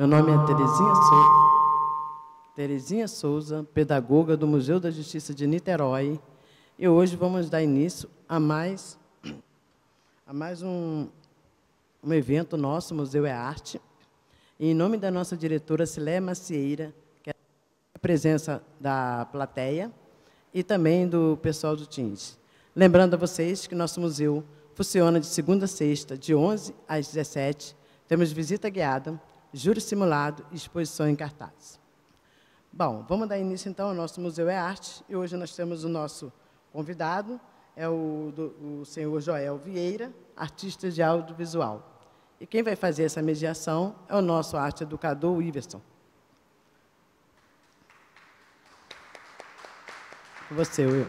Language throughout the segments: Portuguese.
Meu nome é Terezinha Souza, pedagoga do Museu da Justiça de Niterói, e hoje vamos dar início a mais um evento nosso, Museu é Arte, e em nome da nossa diretora Cileia Macieira, que é a presença da plateia e também do pessoal do Teams. Lembrando a vocês que nosso museu funciona de segunda a sexta, de 11 às 17, temos visita guiada, júri simulado e exposição em cartaz. Bom, vamos dar início, então, ao nosso Museu é Arte, e hoje nós temos o nosso convidado, é o senhor Joel Vieira, artista de audiovisual. E quem vai fazer essa mediação é o nosso arte educador, o Iverson. Você, Will.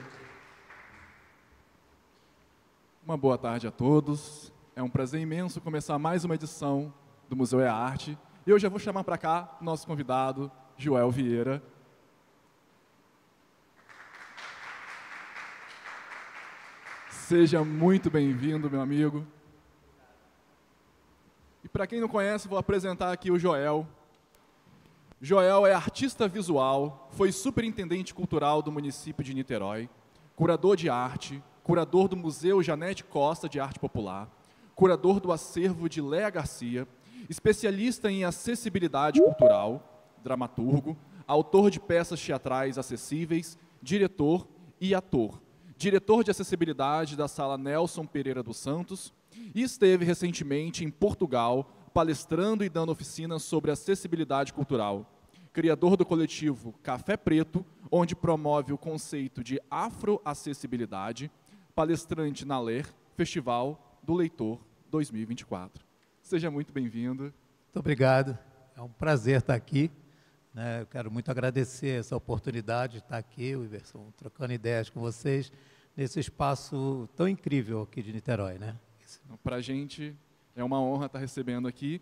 Uma boa tarde a todos. É um prazer imenso começar mais uma edição do Museu é Arte. E eu já vou chamar para cá o nosso convidado, Joel Vieira. Seja muito bem-vindo, meu amigo. E para quem não conhece, vou apresentar aqui o Joel. Joel é artista visual, foi superintendente cultural do município de Niterói, curador de arte, curador do Museu Janete Costa de Arte Popular, curador do acervo de Léa Garcia, especialista em acessibilidade cultural, dramaturgo, autor de peças teatrais acessíveis, diretor e ator, diretor de acessibilidade da Sala Nelson Pereira dos Santos, e esteve recentemente em Portugal, palestrando e dando oficinas sobre acessibilidade cultural, criador do coletivo Café Preto, onde promove o conceito de afroacessibilidade, palestrante na LER, Festival do Leitor 2024. Seja muito bem-vindo. Muito obrigado. É um prazer estar aqui. Eu quero muito agradecer essa oportunidade de estar aqui, Iverson, trocando ideias com vocês, nesse espaço tão incrível aqui de Niterói, né? Para a gente é uma honra estar recebendo aqui.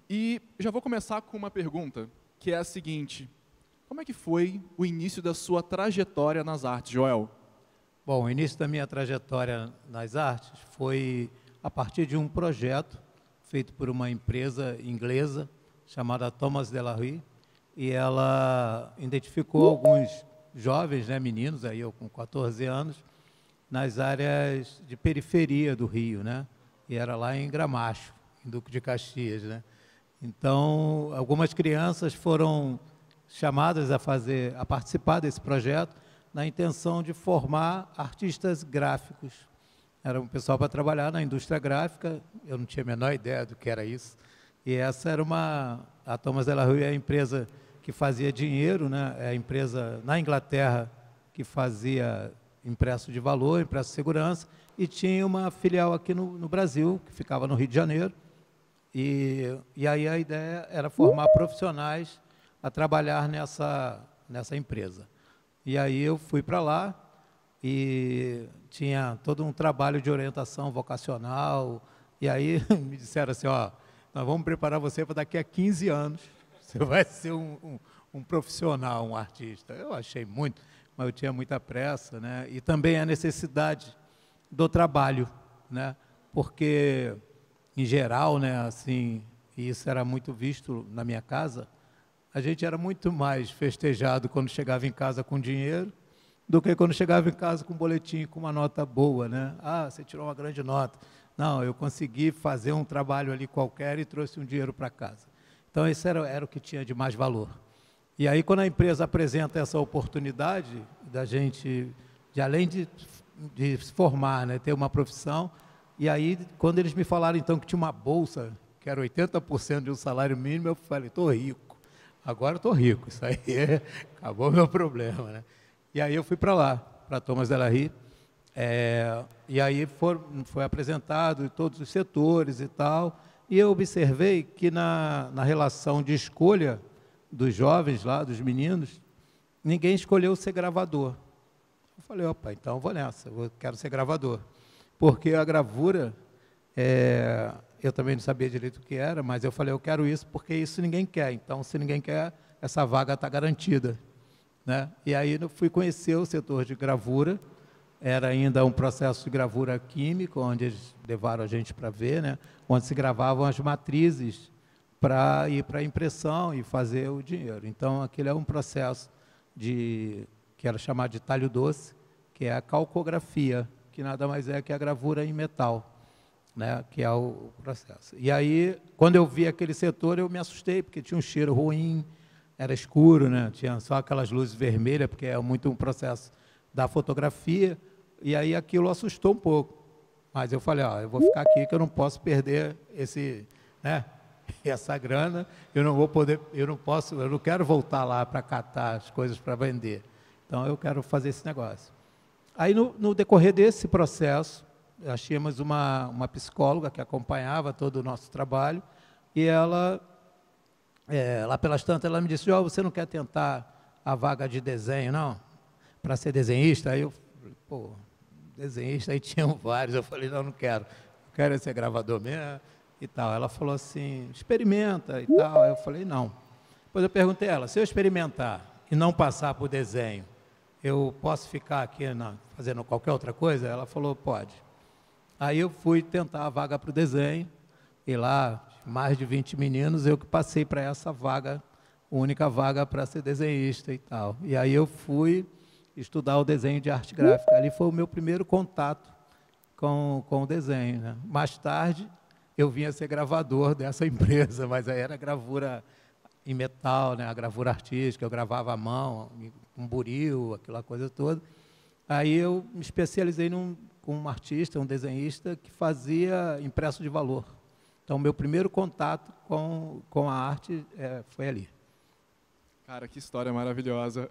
E já vou começar com uma pergunta, que é a seguinte: como é que foi o início da sua trajetória nas artes, Joel? Bom, o início da minha trajetória nas artes foi a partir de um projeto feito por uma empresa inglesa chamada Thomas Delarue, e ela identificou alguns jovens, meninos, aí eu com 14 anos, nas áreas de periferia do Rio, e era lá em Gramacho, em Duque de Caxias, Então, algumas crianças foram chamadas a participar desse projeto na intenção de formar artistas gráficos. Era um pessoal para trabalhar na indústria gráfica, eu não tinha a menor ideia do que era isso, e essa era a Thomas Delarue é a empresa que fazia dinheiro, é a empresa na Inglaterra que fazia impresso de valor, impresso de segurança, e tinha uma filial aqui no Brasil, que ficava no Rio de Janeiro, e aí a ideia era formar profissionais a trabalhar nessa empresa. E aí eu fui para lá e tinha todo um trabalho de orientação vocacional, e aí me disseram assim, ó, nós vamos preparar você para daqui a 15 anos, você vai ser um profissional, um artista. Eu achei muito, mas eu tinha muita pressa, e também a necessidade do trabalho, porque, em geral, assim, e isso era muito visto na minha casa, a gente era muito mais festejado quando chegava em casa com dinheiro do que quando chegava em casa com um boletim, com uma nota boa, Ah, você tirou uma grande nota. Não, eu consegui fazer um trabalho ali qualquer e trouxe um dinheiro para casa. Então, isso era o que tinha de mais valor. E aí, quando a empresa apresenta essa oportunidade da gente, além de se formar, ter uma profissão, e aí, quando eles me falaram, então, que tinha uma bolsa, que era 80% de um salário mínimo, eu falei, estou rico. Agora estou rico, isso aí acabou o meu problema, E aí eu fui para lá, para Thomas Delarue, e aí foi apresentado em todos os setores e tal, e eu observei que na relação de escolha dos jovens lá, dos meninos, ninguém escolheu ser gravador. Eu falei, opa, então eu vou nessa, eu quero ser gravador. Porque a gravura, eu também não sabia direito o que era, mas eu falei, eu quero isso porque isso ninguém quer. Então, se ninguém quer, essa vaga está garantida. E aí eu fui conhecer o setor de gravura, era ainda um processo de gravura química, onde eles levaram a gente para ver, onde se gravavam as matrizes para ir para a impressão e fazer o dinheiro. Então, aquele é um processo que era chamado de talho doce, que é a calcografia, que nada mais é que a gravura em metal, né, que é o processo. E aí, quando eu vi aquele setor, eu me assustei, porque tinha um cheiro ruim, era escuro, né, tinha só aquelas luzes vermelhas, porque é muito um processo da fotografia, e aí aquilo assustou um pouco. Mas eu falei, ó, eu vou ficar aqui que eu não posso perder essa grana, eu não quero voltar lá para catar as coisas para vender. Então, eu quero fazer esse negócio. Aí, no decorrer desse processo, nós tínhamos uma psicóloga que acompanhava todo o nosso trabalho, e ela, lá pelas tantas, ela me disse, você não quer tentar a vaga de desenho, não? Para ser desenhista? Aí eu falei, pô, desenhista, aí tinham vários, eu falei, não quero ser gravador mesmo, e tal. Ela falou assim, experimenta, e tal. Aí eu falei, não. Depois eu perguntei a ela, se eu experimentar e não passar por desenho, eu posso ficar aqui fazendo qualquer outra coisa? Ela falou, pode. Aí eu fui tentar a vaga para o desenho, e lá, mais de 20 meninos, eu que passei para essa vaga, única vaga para ser desenhista e tal. E aí eu fui estudar o desenho de arte gráfica. Ali foi o meu primeiro contato com o desenho, né? Mais tarde, eu vinha ser gravador dessa empresa, mas aí era gravura em metal, né? A gravura artística, eu gravava à mão, com buril, aquela coisa toda. Aí eu me especializei com um artista, um desenhista, que fazia impresso de valor. Então, meu primeiro contato com a arte foi ali. Cara, que história maravilhosa.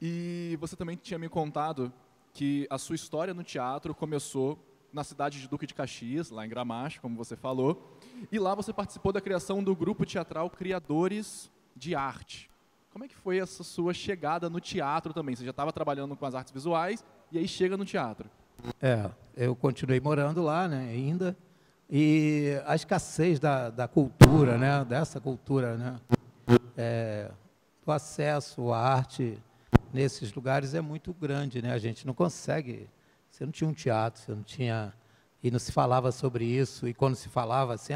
E você também tinha me contado que a sua história no teatro começou na cidade de Duque de Caxias, lá em Gramacho, como você falou, e lá você participou da criação do grupo teatral Criadores de Arte. Como é que foi essa sua chegada no teatro também? Você já estava trabalhando com as artes visuais e aí chega no teatro. Eu continuei morando lá, né, ainda, e a escassez da cultura, né, dessa cultura, né, o acesso à arte nesses lugares é muito grande, né? A gente não consegue. Você não tinha um teatro, você não tinha, e não se falava sobre isso. E quando se falava assim,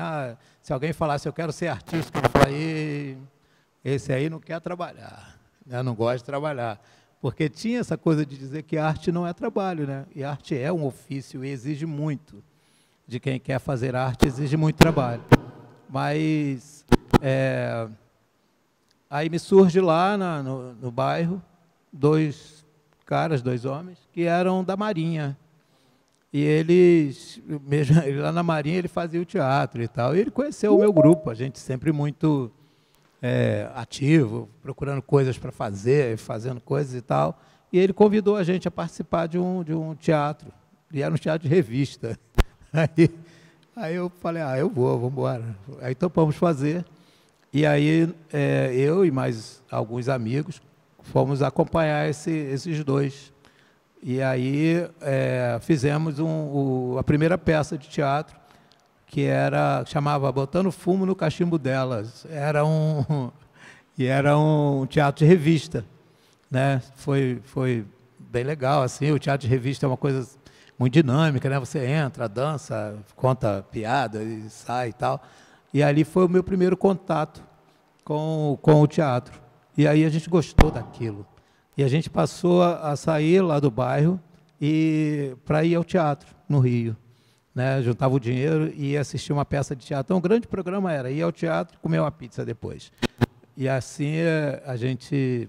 se alguém falasse, eu quero ser artista, eu falei, esse aí não quer trabalhar, né? Não gosta de trabalhar, porque tinha essa coisa de dizer que arte não é trabalho, né? E arte é um ofício e exige muito de quem quer fazer arte, exige muito trabalho. Mas aí me surge lá no bairro dois homens, que eram da Marinha. E eles, mesmo lá na Marinha, ele fazia o teatro e tal. E ele conheceu o meu grupo, a gente sempre muito ativo, procurando coisas para fazer, fazendo coisas e tal. E ele convidou a gente a participar de um teatro. E era um teatro de revista. Aí eu falei, vamos embora. Aí topamos fazer. E aí eu e mais alguns amigos fomos acompanhar esses dois. E aí fizemos a primeira peça de teatro, que chamava Botando Fumo no Cachimbo Delas. Era um teatro de revista, né? Foi bem legal, assim. O teatro de revista é uma coisa muito dinâmica, né? Você entra, dança, conta piada e sai e tal. E ali foi o meu primeiro contato com o teatro. E aí a gente gostou daquilo. E a gente passou a sair lá do bairro para ir ao teatro, no Rio. Né? Juntava o dinheiro e ia assistir uma peça de teatro. Então, o grande programa era ir ao teatro e comer uma pizza depois. E assim a gente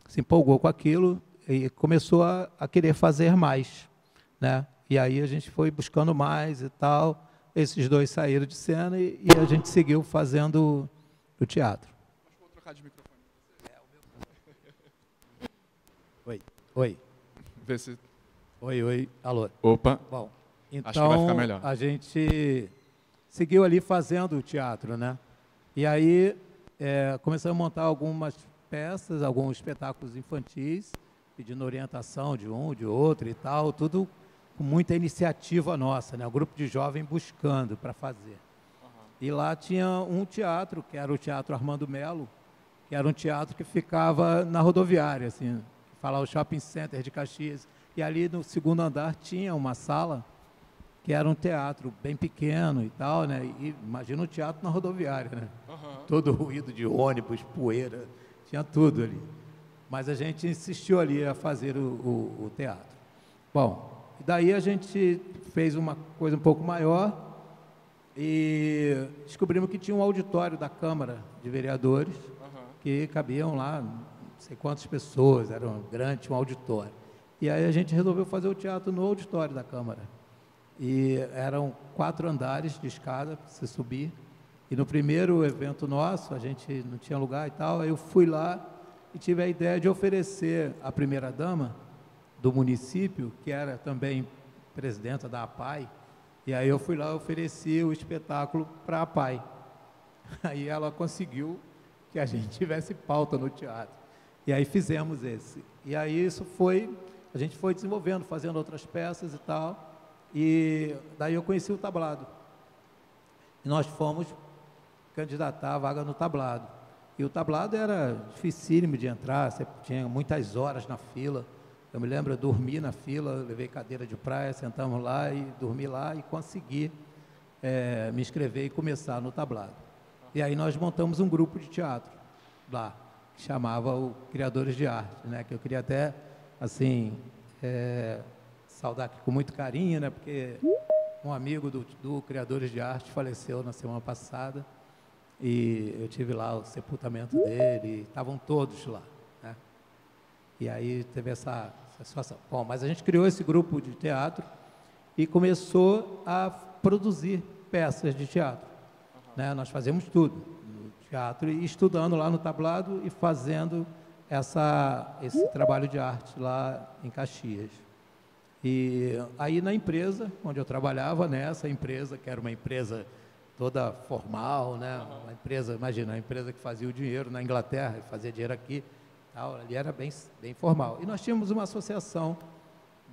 se empolgou com aquilo e começou a querer fazer mais. Né? E aí a gente foi buscando mais e tal. Esses dois saíram de cena e a gente seguiu fazendo o teatro. Acho que vou trocar de microfone. Oi. Vê se... Oi, alô. Opa. Bom, então acho que vai ficar melhor. A gente seguiu ali fazendo o teatro, né? E aí começamos a montar algumas peças, alguns espetáculos infantis, pedindo orientação de um, de outro e tal, tudo com muita iniciativa nossa, né? O grupo de jovens buscando para fazer. E lá tinha um teatro, que era o Teatro Armando Melo, que era um teatro que ficava na rodoviária, assim, falar o Shopping Center de Caxias. E ali no segundo andar tinha uma sala que era um teatro bem pequeno e tal, né? E imagina um teatro na rodoviária, né? Todo ruído de ônibus, poeira, tinha tudo ali. Mas a gente insistiu ali a fazer o teatro. Bom, daí a gente fez uma coisa um pouco maior e descobrimos que tinha um auditório da Câmara de Vereadores, que cabiam lá não sei quantas pessoas, era um grande, tinha um auditório. E aí a gente resolveu fazer o teatro no auditório da Câmara. E eram 4 andares de escada para você subir. E no primeiro evento nosso, a gente não tinha lugar e tal, aí eu fui lá e tive a ideia de oferecer à primeira-dama do município, que era também presidenta da APAI, e aí eu fui lá e ofereci o espetáculo para a APAI. Aí ela conseguiu que a gente tivesse pauta no teatro. E aí fizemos esse. E aí isso foi, a gente foi desenvolvendo, fazendo outras peças e tal, e daí eu conheci o tablado. E nós fomos candidatar a vaga no tablado. E o tablado era dificílimo de entrar, você tinha muitas horas na fila. Eu me lembro, eu dormi na fila, levei cadeira de praia, sentamos lá e dormi lá e consegui me inscrever e começar no tablado. E aí nós montamos um grupo de teatro lá, que chamava o Criadores de Arte, né? Que eu queria até, assim, saudar aqui com muito carinho, né? Porque um amigo do Criadores de Arte faleceu na semana passada e eu tive lá o sepultamento dele, e estavam todos lá, né? E aí teve essa situação. Bom, mas a gente criou esse grupo de teatro e começou a produzir peças de teatro, né? Nós fazemos tudo no teatro e estudando lá no tablado e fazendo esse trabalho de arte lá em Caxias. E aí na empresa onde eu trabalhava, nessa empresa, que era uma empresa toda formal, né? Uma empresa, imagina, uma empresa que fazia o dinheiro na Inglaterra e fazia dinheiro aqui, tal, ali era bem formal. E nós tínhamos uma associação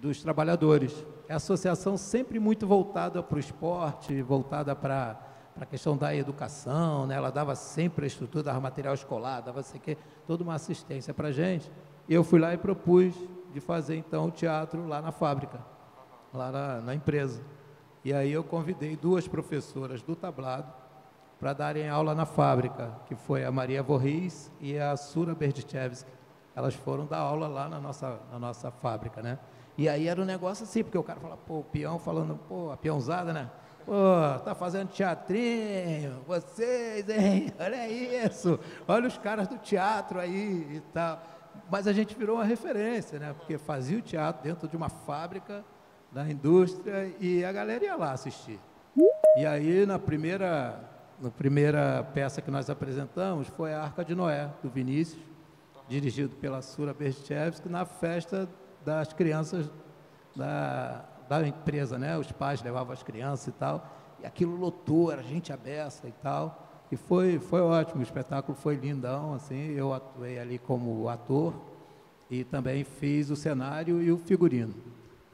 dos trabalhadores, a associação sempre muito voltada para o esporte, voltada para a questão da educação, né? Ela dava sempre a estrutura, dava material escolar, dava toda uma assistência para a gente. E eu fui lá e propus de fazer, então, o teatro lá na fábrica, lá na empresa. E aí eu convidei 2 professoras do tablado para darem aula na fábrica, que foi a Maria Vorris e a Sura Berdichevski. Elas foram dar aula lá na nossa fábrica, né? E aí era um negócio assim, porque o cara fala, pô, o peão falando, pô, a peãozada, né? Pô, tá fazendo teatrinho, vocês, hein? Olha isso, olha os caras do teatro aí e tal. Mas a gente virou uma referência, né? Porque fazia o teatro dentro de uma fábrica da indústria e a galera ia lá assistir. E aí, na primeira peça que nós apresentamos, foi a Arca de Noé, do Vinícius, dirigido pela Sura Berdichevski, na festa das crianças da empresa, né? Os pais levavam as crianças e tal, e aquilo lotou, era gente à beça e tal, e foi ótimo, o espetáculo foi lindão, assim, eu atuei ali como ator, e também fiz o cenário e o figurino.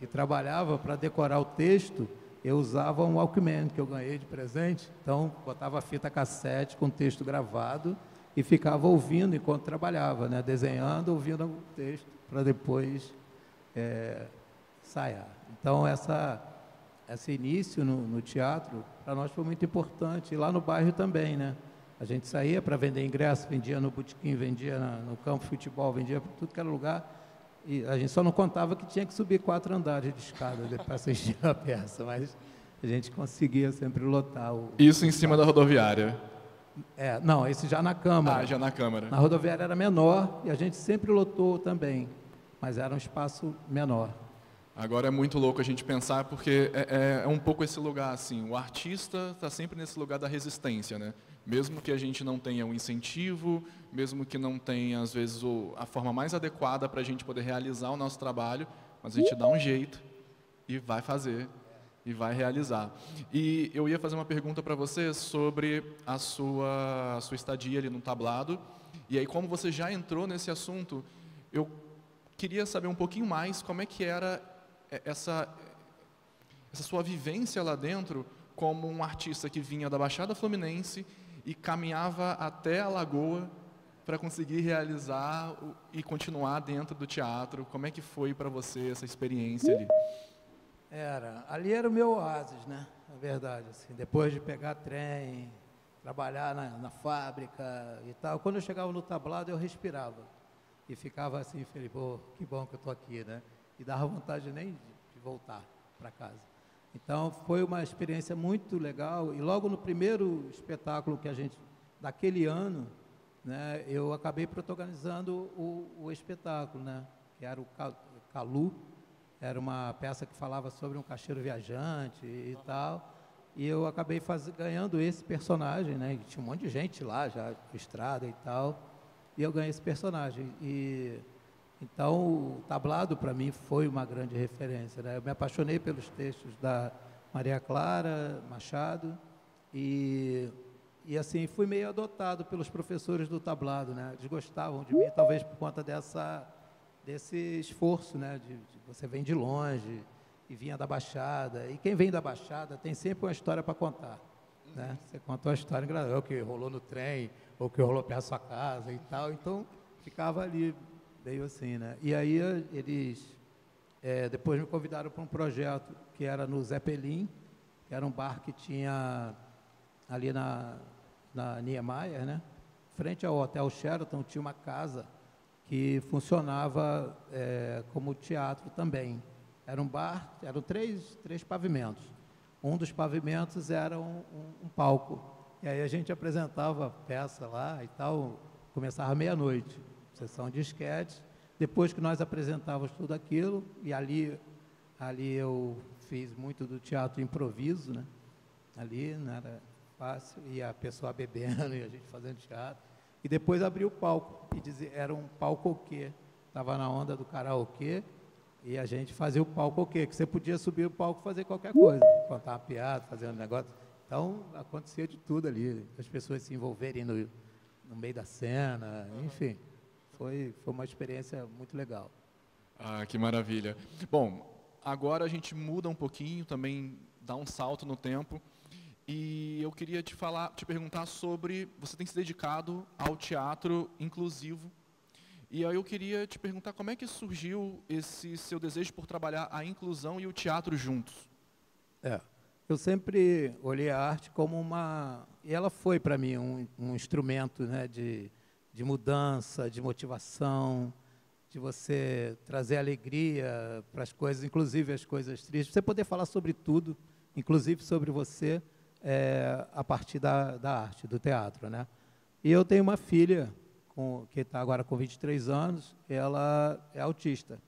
E trabalhava para decorar o texto, eu usava um Walkman que eu ganhei de presente, então botava a fita cassete com o texto gravado e ficava ouvindo enquanto trabalhava, né? Desenhando, ouvindo o texto, para depois ensaiar. Então, esse início no teatro, para nós foi muito importante, e lá no bairro também, né? A gente saía para vender ingresso, vendia no botequim, vendia no campo de futebol, vendia para tudo que era lugar, e a gente só não contava que tinha que subir 4 andares de escada para assistir a peça, mas a gente conseguia sempre lotar Isso em cima da rodoviária? Não, esse já na Câmara. Ah, já na Câmara. Na rodoviária era menor e a gente sempre lotou também, mas era um espaço menor. Agora é muito louco a gente pensar, porque é um pouco esse lugar, assim, o artista está sempre nesse lugar da resistência, né? Mesmo que a gente não tenha um incentivo, mesmo que não tenha, às vezes, a forma mais adequada para a gente poder realizar o nosso trabalho, mas a gente dá um jeito e vai fazer, e vai realizar. E eu ia fazer uma pergunta para você sobre a sua estadia ali no tablado, e aí como você já entrou nesse assunto, eu queria saber um pouquinho mais como é que era essa sua vivência lá dentro como um artista que vinha da Baixada Fluminense e caminhava até a Lagoa para conseguir realizar e continuar dentro do teatro. Como é que foi para você essa experiência ali? Ali era o meu oásis, né? Na verdade, assim, depois de pegar trem, trabalhar na fábrica e tal, quando eu chegava no tablado eu respirava e ficava assim, falei, pô, que bom que eu estou aqui, né? E dava vontade nem de voltar para casa. Então foi uma experiência muito legal e logo no primeiro espetáculo que a gente, daquele ano, né, eu acabei protagonizando o espetáculo, né? Que era o Calu. Era uma peça que falava sobre um caixeiro viajante e tal, e eu acabei ganhando esse personagem, né? E tinha um monte de gente lá, já estrada e tal, e eu ganhei esse personagem. Então, o tablado, para mim, foi uma grande referência, né? Eu me apaixonei pelos textos da Maria Clara Machado, e assim, fui meio adotado pelos professores do tablado, né? Eles gostavam de mim, talvez por conta desse esforço, né, de você vem de longe e vinha da Baixada, e quem vem da Baixada tem sempre uma história para contar, né? Você conta uma história engraçada, o que rolou no trem, ou o que rolou perto da sua casa e tal, então ficava ali meio assim, né? E aí eles depois me convidaram para um projeto que era no Zeppelin, que era um bar que tinha ali na Niemeyer, né? Frente ao Hotel Sheraton tinha uma casa que funcionava como teatro também. Era um bar, eram três pavimentos. Um dos pavimentos era um palco. E aí a gente apresentava peça lá e tal, começava meia-noite, sessão de esquete. Depois que nós apresentávamos tudo aquilo, e ali eu fiz muito do teatro improviso, né? Ali não era fácil, e a pessoa bebendo e a gente fazendo teatro. E depois abriu o palco, e era um palco-quê. Estava na onda do karaokê, e a gente fazia o palco-quê, que você podia subir o palco e fazer qualquer coisa, contar uma piada, fazer um negócio. Então, acontecia de tudo ali, as pessoas se envolverem no meio da cena, enfim. Foi uma experiência muito legal. Ah, que maravilha. Bom, agora a gente muda um pouquinho, também dá um salto no tempo. E eu queria te perguntar sobre, você tem se dedicado ao teatro inclusivo, e aí eu queria te perguntar como é que surgiu esse seu desejo por trabalhar a inclusão e o teatro juntos? Eu sempre olhei a arte como e ela foi para mim um instrumento, né, de mudança, de motivação, de você trazer alegria para as coisas, inclusive as coisas tristes, você poder falar sobre tudo, inclusive sobre você, a partir da arte, do teatro, né? E eu tenho uma filha, que está agora com 23 anos, ela é autista.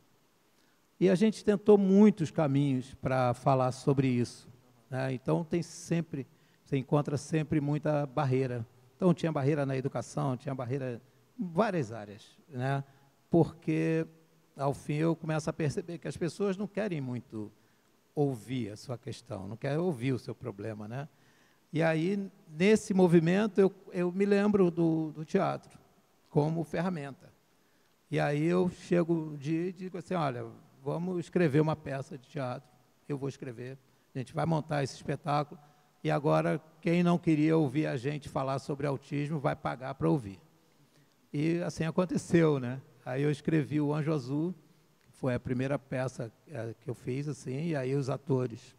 E a gente tentou muitos caminhos para falar sobre isso, né? Então, você encontra sempre muita barreira. Então, tinha barreira na educação, tinha barreira em várias áreas, né? Porque, ao fim, eu começo a perceber que as pessoas não querem muito ouvir a sua questão, não querem ouvir o seu problema, né? E aí, nesse movimento, eu me lembro do teatro como ferramenta. E aí eu chego um dia e digo assim, olha, vamos escrever uma peça de teatro, eu vou escrever, a gente vai montar esse espetáculo, e agora quem não queria ouvir a gente falar sobre autismo vai pagar para ouvir. E assim aconteceu, né? Aí eu escrevi o Anjo Azul, que foi a primeira peça que eu fiz, assim, e aí os atores,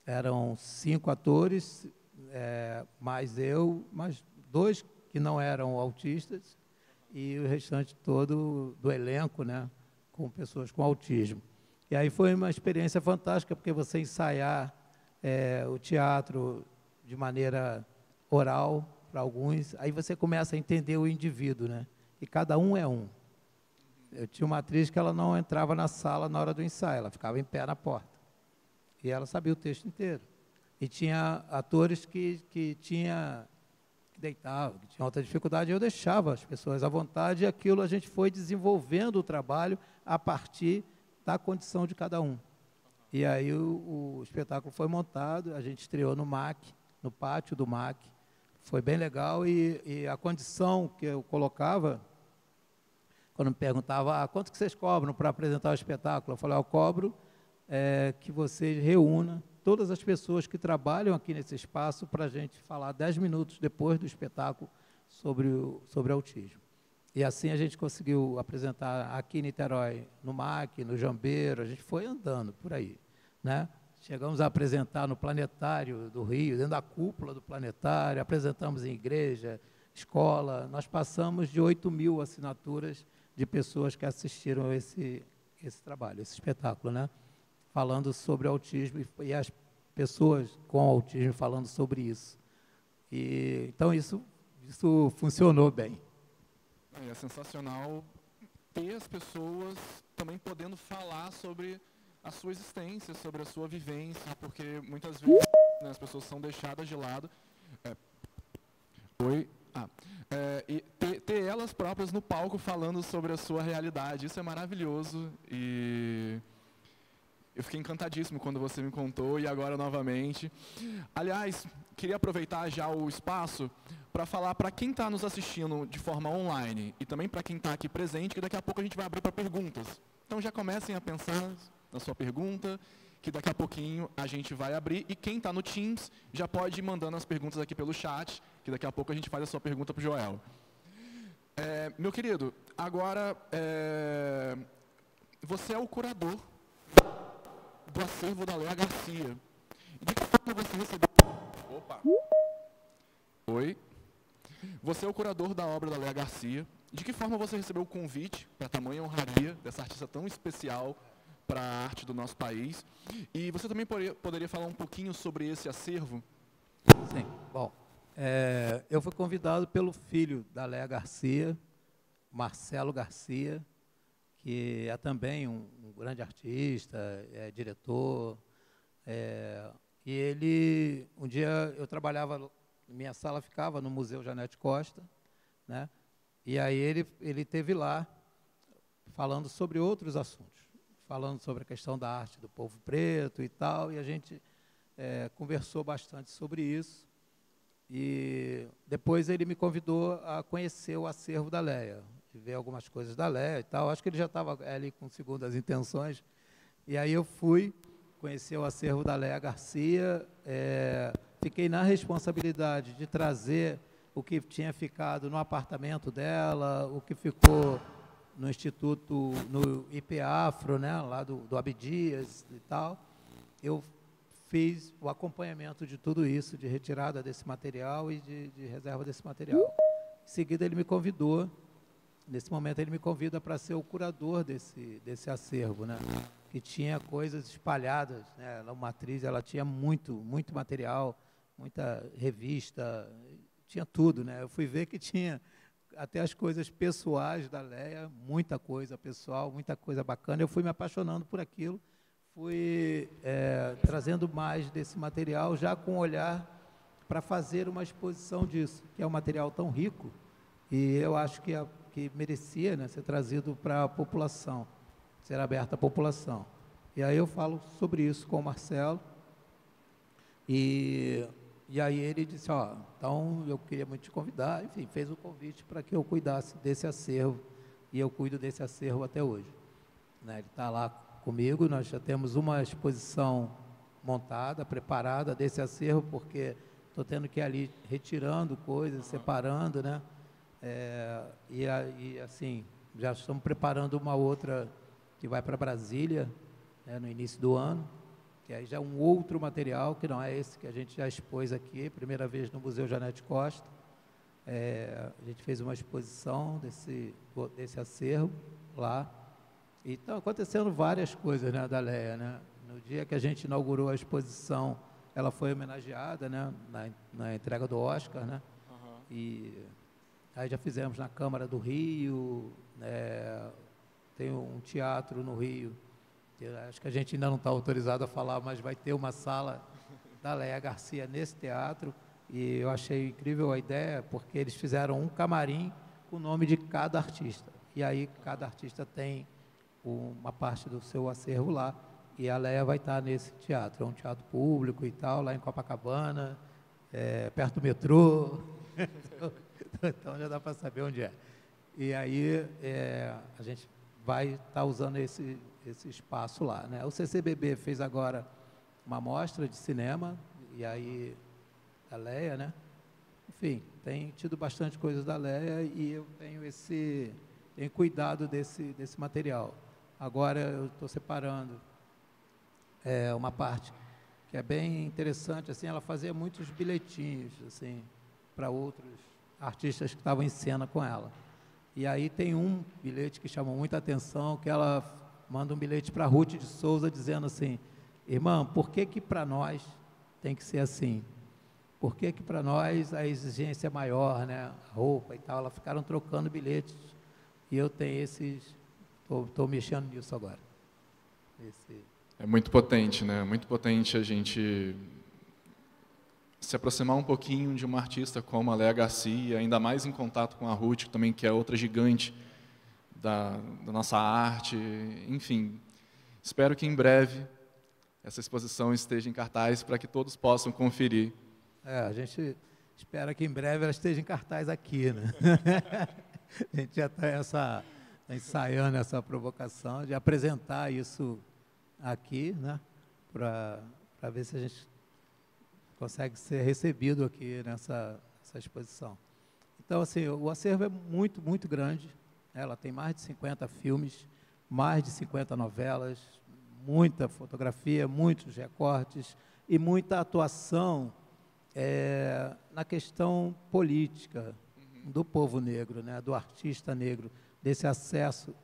eram 5 atores, mais eu, mais 2 que não eram autistas, e o restante todo do elenco, né, com pessoas com autismo. E aí foi uma experiência fantástica, porque você ensaiar o teatro de maneira oral para alguns, aí você começa a entender o indivíduo, né? E cada um é um. Eu tinha uma atriz que ela não entrava na sala na hora do ensaio, ela ficava em pé na porta. E ela sabia o texto inteiro. E tinha atores que deitavam, que tinham alta dificuldade, e eu deixava as pessoas à vontade, e aquilo a gente foi desenvolvendo o trabalho a partir da condição de cada um. E aí o espetáculo foi montado, a gente estreou no MAC, no pátio do MAC, foi bem legal, e a condição que eu colocava, quando me perguntava, quanto que vocês cobram para apresentar o espetáculo? Eu falei, eu cobro que vocês reúnam todas as pessoas que trabalham aqui nesse espaço para a gente falar 10 minutos depois do espetáculo sobre autismo. E assim a gente conseguiu apresentar aqui em Niterói, no MAC, no Jambeiro, a gente foi andando por aí, né? Chegamos a apresentar no Planetário do Rio, dentro da cúpula do Planetário, apresentamos em igreja, escola. Nós passamos de 8.000 assinaturas de pessoas que assistiram esse trabalho, esse espetáculo, né? Falando sobre autismo e as pessoas com autismo falando sobre isso. Então, isso funcionou bem. É sensacional ter as pessoas também podendo falar sobre a sua existência, sobre a sua vivência, porque muitas vezes, né, as pessoas são deixadas de lado. E ter elas próprias no palco falando sobre a sua realidade, isso é maravilhoso. E eu fiquei encantadíssimo quando você me contou, e agora novamente. Aliás, queria aproveitar já o espaço para falar para quem está nos assistindo de forma online e também para quem está aqui presente, que daqui a pouco a gente vai abrir para perguntas. Então já comecem a pensar na sua pergunta, que daqui a pouquinho a gente vai abrir. E quem está no Teams já pode ir mandando as perguntas aqui pelo chat, que daqui a pouco a gente faz a sua pergunta para o Joel. Meu querido, agora você é o curador do acervo da Léa Garcia. De que forma você recebeu... Opa! Oi. Você é o curador da obra da Léa Garcia. De que forma você recebeu o convite para tamanha honraria dessa artista tão especial para a arte do nosso país? E você também poderia falar um pouquinho sobre esse acervo? Sim. Bom, eu fui convidado pelo filho da Léa Garcia, Marcelo Garcia, que é também um grande artista, é diretor. E ele, um dia eu trabalhava, minha sala ficava no Museu Janete Costa, né? E aí ele esteve lá falando sobre outros assuntos, falando sobre a questão da arte do povo preto e tal, e a gente conversou bastante sobre isso. E depois ele me convidou a conhecer o acervo da Léa, de ver algumas coisas da Léa e tal. Acho que ele já estava ali com segundas intenções. E aí eu fui conhecer o acervo da Léa Garcia, fiquei na responsabilidade de trazer o que tinha ficado no apartamento dela, o que ficou no Instituto, no IPAfro, né, lá do Abdias e tal. Eu fiz o acompanhamento de tudo isso, de retirada desse material e de reserva desse material. Em seguida, ele me convidou, nesse momento ele me convida para ser o curador desse acervo, né, que tinha coisas espalhadas, né, ela, uma atriz, ela tinha muito material, muita revista, tinha tudo, né? Eu fui ver que tinha até as coisas pessoais da Léa, muita coisa pessoal, muita coisa bacana. Eu fui me apaixonando por aquilo, fui trazendo mais desse material, já com olhar para fazer uma exposição disso, que é um material tão rico, e eu acho que merecia, né, ser trazido para a população, ser aberto à população. E aí eu falo sobre isso com o Marcelo, e aí ele disse, então eu queria muito te convidar, enfim, fez o convite para que eu cuidasse desse acervo, e eu cuido desse acervo até hoje. Né, ele está lá comigo, nós já temos uma exposição montada, preparada desse acervo, porque estou tendo que ir ali retirando coisas, separando, né? E assim, já estamos preparando uma outra que vai para Brasília, né, no início do ano, que aí já é um outro material, que não é esse que a gente já expôs aqui, primeira vez no Museu Janete Costa. A gente fez uma exposição desse acervo lá, e estão acontecendo várias coisas, né, da Léa, né? No dia que a gente inaugurou a exposição, ela foi homenageada, né, na entrega do Oscar, né? E aí já fizemos na Câmara do Rio, tem um teatro no Rio, acho que a gente ainda não está autorizado a falar, mas vai ter uma sala da Léa Garcia nesse teatro, e eu achei incrível a ideia, porque eles fizeram um camarim com o nome de cada artista, e aí cada artista tem uma parte do seu acervo lá, e a Léa vai estar nesse teatro, é um teatro público e tal, lá em Copacabana, perto do metrô, então já dá para saber onde é. E aí a gente vai estar usando esse espaço lá, né? O CCBB fez agora uma mostra de cinema, e aí a Léa, né? Enfim, tem tido bastante coisas da Léa, e eu tenho cuidado desse material. Agora eu estou separando uma parte que é bem interessante, assim, ela fazia muitos bilhetinhos, assim, para outros artistas que estavam em cena com ela. E aí tem um bilhete que chamou muita atenção, que ela manda um bilhete para Ruth de Souza dizendo assim: irmã, por que que para nós tem que ser assim? Por que que para nós a exigência é maior, né? A roupa e tal. Elas ficaram trocando bilhetes e eu tenho esses, estou mexendo nisso agora. É muito potente, né? Muito potente a gente se aproximar um pouquinho de uma artista como a Léa Garcia, ainda mais em contato com a Ruth, também, que é outra gigante da nossa arte. Enfim, espero que em breve essa exposição esteja em cartaz para que todos possam conferir. A gente espera que em breve ela esteja em cartaz aqui, né? A gente já está ensaiando essa provocação de apresentar isso aqui, né? Para ver se a gente consegue ser recebido aqui nessa exposição. Então, assim, o acervo é muito, muito grande. Ela tem mais de 50 filmes, mais de 50 novelas, muita fotografia, muitos recortes e muita atuação na questão política do povo negro, né, do artista negro, desse acesso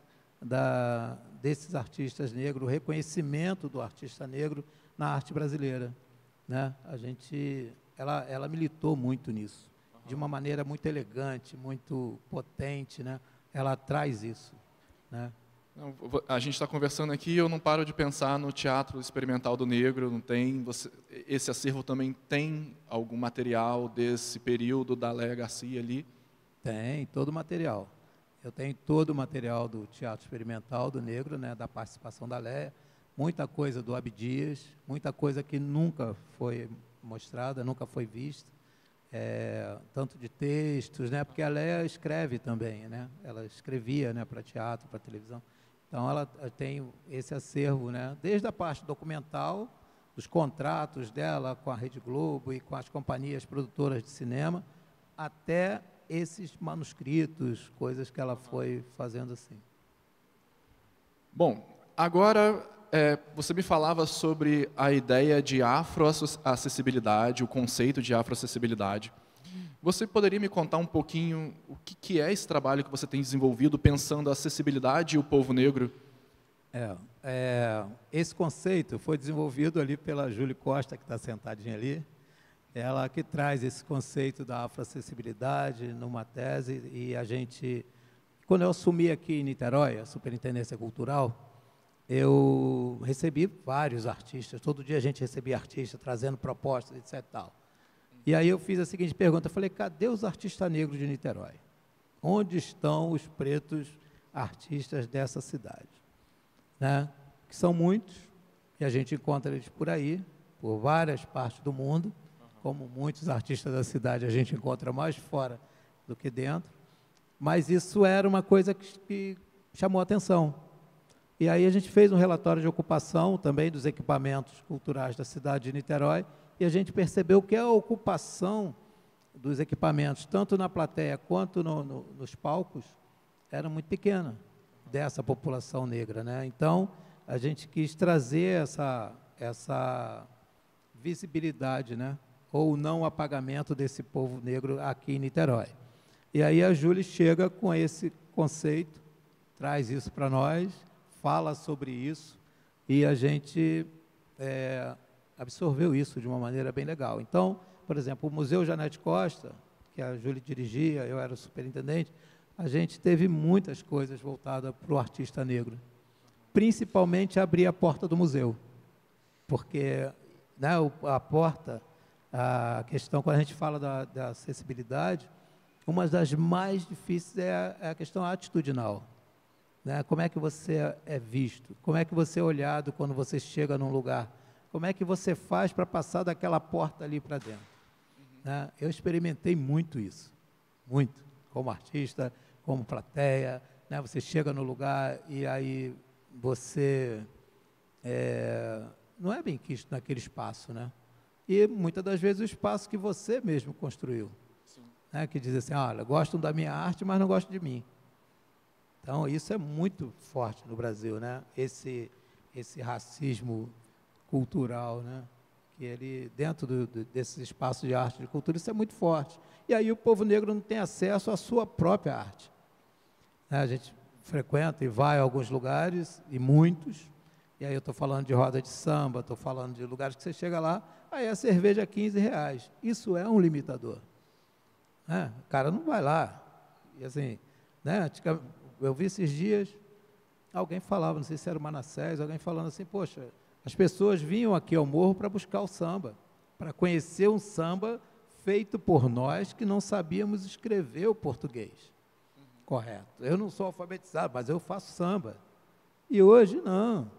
desses artistas negros, o reconhecimento do artista negro na arte brasileira, né? Ela militou muito nisso, de uma maneira muito elegante, muito potente, né? Ela traz isso, né? A gente está conversando aqui e eu não paro de pensar no Teatro Experimental do Negro. Não tem, esse acervo também tem algum material desse período da Léa Garcia ali? Tem, todo o material. Eu tenho todo o material do Teatro Experimental do Negro, né, da participação da Léa, muita coisa do Abdias, muita coisa que nunca foi mostrada, nunca foi vista, tanto de textos, né, porque a Léa escreve também, né, ela escrevia, né, para teatro, para televisão. Então, ela tem esse acervo, né, desde a parte documental, dos contratos dela com a Rede Globo e com as companhias produtoras de cinema, até esses manuscritos, coisas que ela foi fazendo assim. Bom, agora você me falava sobre a ideia de afroacessibilidade, o conceito de afroacessibilidade. Você poderia me contar um pouquinho o que é esse trabalho que você tem desenvolvido pensando a acessibilidade e o povo negro? Esse conceito foi desenvolvido ali pela Júlia Costa, que está sentadinha ali. Ela que traz esse conceito da afroacessibilidade numa tese, e quando eu assumi aqui em Niterói, a Superintendência Cultural, eu recebi vários artistas, todo dia a gente recebia artistas trazendo propostas, etc. Tal. E aí eu fiz a seguinte pergunta, eu falei, cadê os artistas negros de Niterói? Onde estão os pretos artistas dessa cidade? Né? Que são muitos, e a gente encontra eles por aí, por várias partes do mundo, como muitos artistas da cidade a gente encontra mais fora do que dentro, mas isso era uma coisa que chamou a atenção. E aí a gente fez um relatório de ocupação também dos equipamentos culturais da cidade de Niterói, e a gente percebeu que a ocupação dos equipamentos, tanto na plateia quanto nos palcos, era muito pequena dessa população negra, né? Então, a gente quis trazer essa visibilidade, né? Ou não apagamento desse povo negro aqui em Niterói. E aí a Júlia chega com esse conceito, traz isso para nós, fala sobre isso, e a gente absorveu isso de uma maneira bem legal. Então, por exemplo, o Museu Janete Costa, que a Júlia dirigia, eu era o superintendente, a gente teve muitas coisas voltadas para o artista negro, principalmente abrir a porta do museu, porque, né, a porta, a questão, quando a gente fala da acessibilidade, uma das mais difíceis é a questão atitudinal, né? Como é que você é visto? Como é que você é olhado quando você chega num lugar? Como é que você faz para passar daquela porta ali para dentro? Né? Eu experimentei muito isso, muito, como artista, como plateia, né? Você chega no lugar e aí você não é bem quisto naquele espaço, né? E muitas das vezes o espaço que você mesmo construiu, né? Que diz assim, olha, gostam da minha arte, mas não gostam de mim. Então, isso é muito forte no Brasil, né? Esse racismo cultural, né? que ele, dentro desses espaços de arte e de cultura, isso é muito forte. E aí o povo negro não tem acesso à sua própria arte. Né? A gente frequenta e vai a alguns lugares, e muitos, e aí eu estou falando de roda de samba, estou falando de lugares que você chega lá, aí a cerveja é R$ 15. Isso é um limitador. Né? O cara não vai lá. E assim, né? Eu vi esses dias, alguém falava, não sei se era o Manassés, alguém falando assim, poxa, as pessoas vinham aqui ao morro para buscar o samba, para conhecer um samba feito por nós que não sabíamos escrever o português correto. Eu não sou alfabetizado, mas eu faço samba. E hoje não.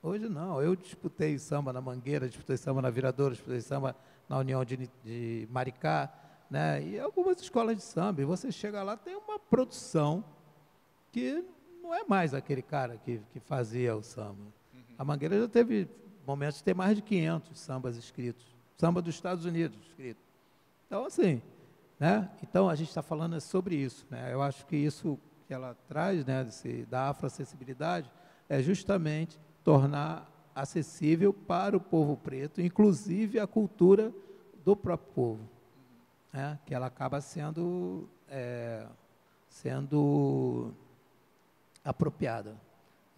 Hoje não. Eu disputei samba na Mangueira, disputei samba na Viradouro, disputei samba na União de Maricá, né? E algumas escolas de samba. E você chega lá, tem uma produção que não é mais aquele cara que fazia o samba. A Mangueira já teve momentos de ter mais de 500 sambas escritos. Samba dos Estados Unidos escrito. Então, assim, né? Então, a gente está falando sobre isso. Né? Eu acho que isso que ela traz, né, da afroacessibilidade, é justamente tornar acessível para o povo preto, inclusive a cultura do próprio povo, né? Que ela acaba sendo apropriada.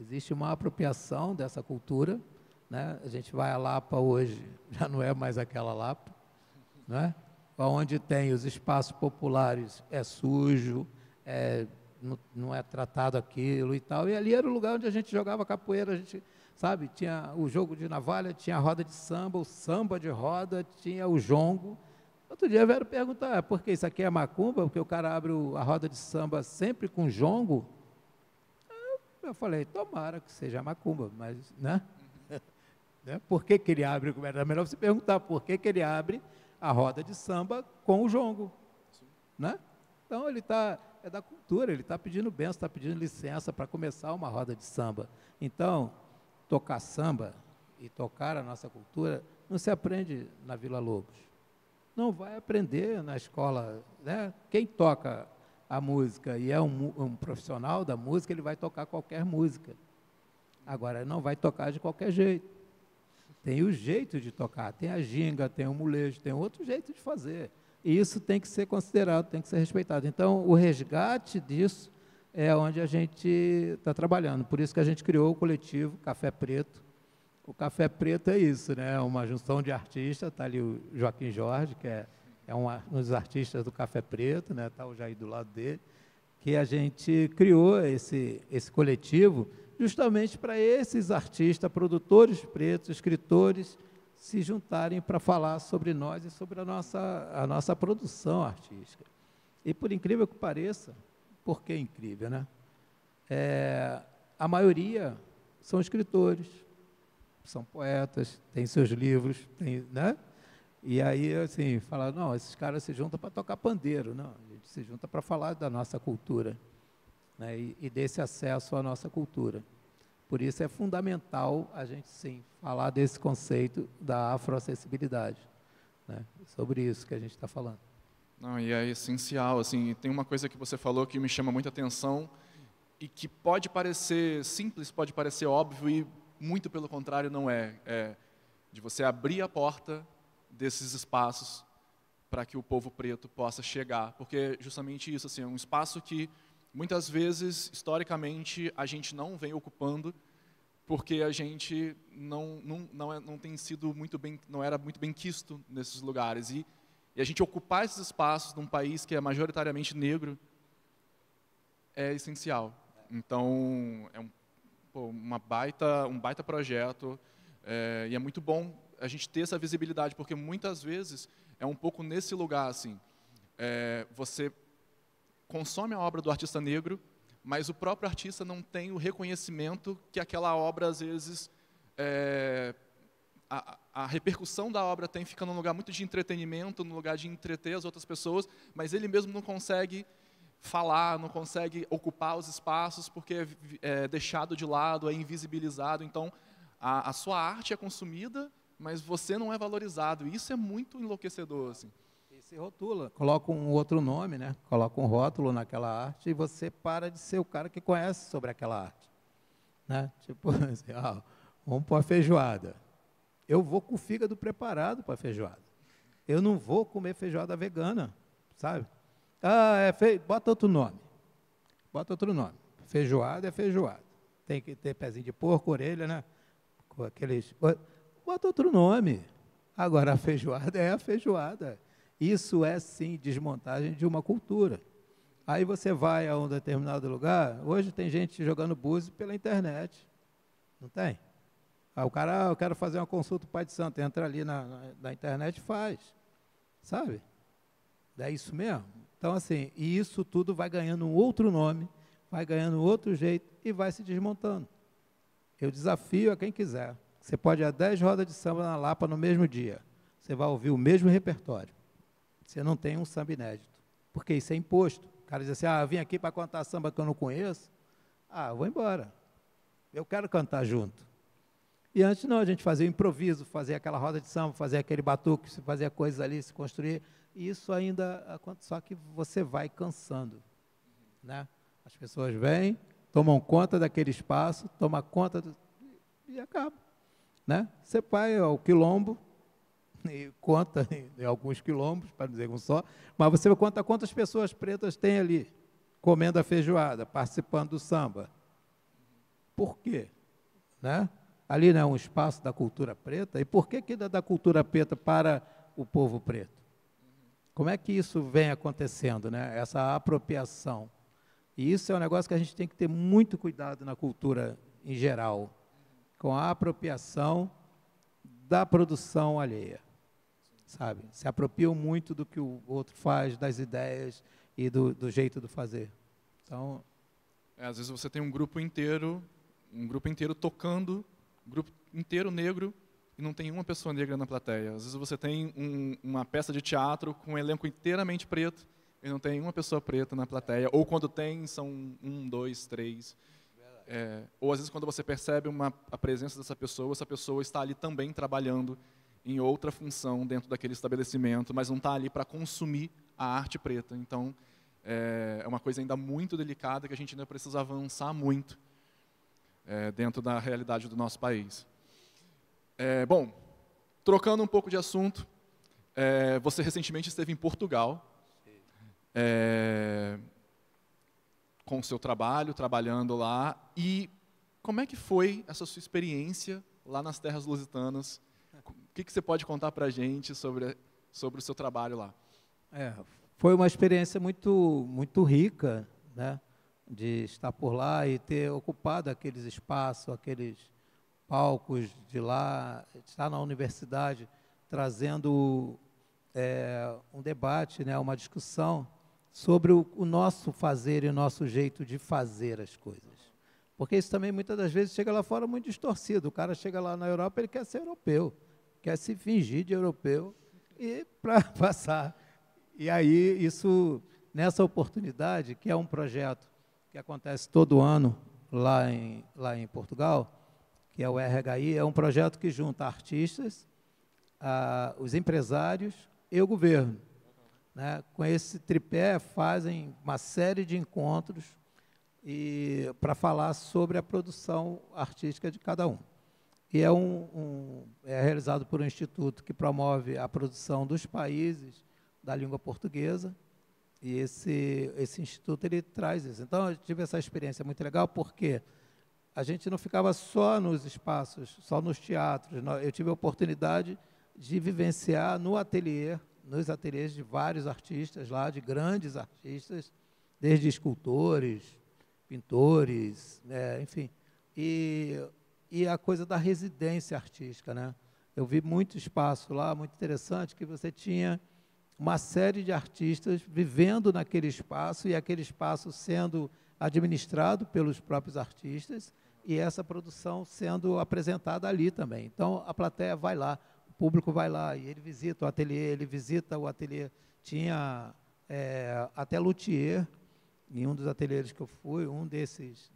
Existe uma apropriação dessa cultura, né? A gente vai à Lapa hoje, já não é mais aquela Lapa, né? Onde tem os espaços populares, é sujo, não é tratado aquilo e tal, e ali era o lugar onde a gente jogava capoeira, a gente, sabe, tinha o jogo de navalha, tinha a roda de samba, o samba de roda, tinha o jongo. Outro dia vieram perguntar, por que isso aqui é macumba? Porque o cara abre a roda de samba sempre com jongo? Eu falei, tomara que seja macumba, mas, né? Por que ele abre? Era melhor você perguntar por que ele abre a roda de samba com o jongo, né? Então, ele é da cultura, ele está pedindo bênção, está pedindo licença para começar uma roda de samba. Então, tocar samba e tocar a nossa cultura não se aprende na Vila Lobos. Não vai aprender na escola, né? Quem toca a música e é um profissional da música, ele vai tocar qualquer música. Agora, não vai tocar de qualquer jeito. Tem o jeito de tocar, tem a ginga, tem o molejo, tem outro jeito de fazer. E isso tem que ser considerado, tem que ser respeitado. Então, o resgate disso é onde a gente está trabalhando. Por isso que a gente criou o coletivo Café Preto. O Café Preto é isso, né? Uma junção de artistas, está ali o Joaquim Jorge, que é um dos artistas do Café Preto, né? Está o Jair do lado dele, que a gente criou esse coletivo justamente para esses artistas, produtores pretos, escritores, se juntarem para falar sobre nós e sobre a nossa produção artística. E, por incrível que pareça, por que incrível, né? A maioria são escritores, são poetas, têm seus livros, né? E aí, assim, falaram, não, esses caras se juntam para tocar pandeiro. Não, a gente se junta para falar da nossa cultura, né? E desse acesso à nossa cultura. Por isso é fundamental a gente, sim, falar desse conceito da afroacessibilidade, né? Sobre isso que a gente está falando. Não, e é essencial, assim, tem uma coisa que você falou que me chama muita atenção e que pode parecer simples, pode parecer óbvio e muito pelo contrário não é. É de você abrir a porta desses espaços para que o povo preto possa chegar, porque é justamente isso, assim, é um espaço que muitas vezes, historicamente, a gente não vem ocupando porque a gente não tem sido muito bem, não era muito bem quisto nesses lugares. E a gente ocupar esses espaços num país que é majoritariamente negro é essencial. Então, é um baita projeto, e é muito bom a gente ter essa visibilidade, porque muitas vezes é um pouco nesse lugar, assim, você consome a obra do artista negro, mas o próprio artista não tem o reconhecimento que aquela obra, às vezes, a repercussão da obra tem, fica num lugar muito de entretenimento, num lugar de entreter as outras pessoas, mas ele mesmo não consegue falar, não consegue ocupar os espaços, porque é deixado de lado, é invisibilizado. Então, a sua arte é consumida, mas você não é valorizado. E isso é muito enlouquecedor, assim. Se rotula, coloca um outro nome, né? Coloca um rótulo naquela arte e você para de ser o cara que conhece sobre aquela arte, né? Tipo assim, vamos pôr a feijoada. eu vou com o fígado preparado para a feijoada. Eu não vou comer feijoada vegana, sabe? Bota outro nome. Bota outro nome. Feijoada é feijoada. Tem que ter pezinho de porco, orelha, né? Com aqueles... Bota outro nome. Agora, a feijoada é a feijoada. Isso é, sim, desmontagem de uma cultura. Aí você vai a um determinado lugar, hoje tem gente jogando búzio pela internet. Não tem? O cara, eu quero fazer uma consulta para o Pai de Santo, entra ali na internet e faz. Sabe? É isso mesmo. Então, assim, e isso tudo vai ganhando um outro nome, vai ganhando um outro jeito e vai se desmontando. Eu desafio a quem quiser. Você pode ir a 10 rodas de samba na Lapa no mesmo dia. Você vai ouvir o mesmo repertório. Você não tem um samba inédito. Porque isso é imposto. O cara diz assim, eu vim aqui para cantar samba que eu não conheço. Eu vou embora. Eu quero cantar junto. E antes não, a gente fazia o improviso, fazia aquela roda de samba, fazia aquele batuque, fazia coisas ali, se construir. E isso ainda, só que você vai cansando. Né? As pessoas vêm, tomam conta daquele espaço, tomam conta e acaba. Né? Você vai ao quilombo, e conta em alguns quilombos, para dizer um só, mas você conta quantas pessoas pretas tem ali, comendo a feijoada, participando do samba. Por quê? Né? Ali não é um espaço da cultura preta, e por que da cultura preta para o povo preto? Como é que isso vem acontecendo, né? Essa apropriação? E isso é um negócio que a gente tem que ter muito cuidado na cultura em geral, com a apropriação da produção alheia, sabe? Se apropriam muito do que o outro faz, das ideias e do jeito de fazer. Então, às vezes você tem um grupo inteiro tocando, um grupo inteiro negro, e não tem uma pessoa negra na plateia. Às vezes você tem uma peça de teatro com um elenco inteiramente preto, e não tem uma pessoa preta na plateia. Ou quando tem, são 1, 2, 3. Ou às vezes quando você percebe a presença dessa pessoa, essa pessoa está ali também trabalhando em outra função dentro daquele estabelecimento, mas não está ali para consumir a arte preta. Então, é uma coisa ainda muito delicada que a gente ainda precisa avançar muito dentro da realidade do nosso país. Bom, trocando um pouco de assunto, você recentemente esteve em Portugal, com o seu trabalho, trabalhando lá, e como é que foi essa sua experiência lá nas terras lusitanas? O que você pode contar para a gente sobre o seu trabalho lá? Foi uma experiência muito, muito rica, né, de estar por lá e ter ocupado aqueles espaços, aqueles palcos de lá, estar na universidade trazendo um debate, né, uma discussão sobre o nosso fazer e o nosso jeito de fazer as coisas. Porque isso também, muitas das vezes, chega lá fora muito distorcido. O cara chega lá na Europa, ele quer ser europeu, quer se fingir de europeu e para passar. E aí, isso, nessa oportunidade, que é um projeto que acontece todo ano lá em Portugal, que é o RHI, é um projeto que junta artistas, os empresários e o governo. Né? Com esse tripé, fazem uma série de encontros para falar sobre a produção artística de cada um. E é realizado por um instituto que promove a produção dos países da língua portuguesa, e esse instituto ele traz isso. Então, eu tive essa experiência muito legal, porque a gente não ficava só nos espaços, só nos teatros. Eu tive a oportunidade de vivenciar nos ateliês de vários artistas lá, de grandes artistas, desde escultores, pintores, né, enfim. E a coisa da residência artística, né? Eu vi muito espaço lá, muito interessante, que você tinha uma série de artistas vivendo naquele espaço e aquele espaço sendo administrado pelos próprios artistas e essa produção sendo apresentada ali também. Então, a plateia vai lá, o público vai lá e ele visita o ateliê. Tinha até luthier em um dos ateliês que eu fui,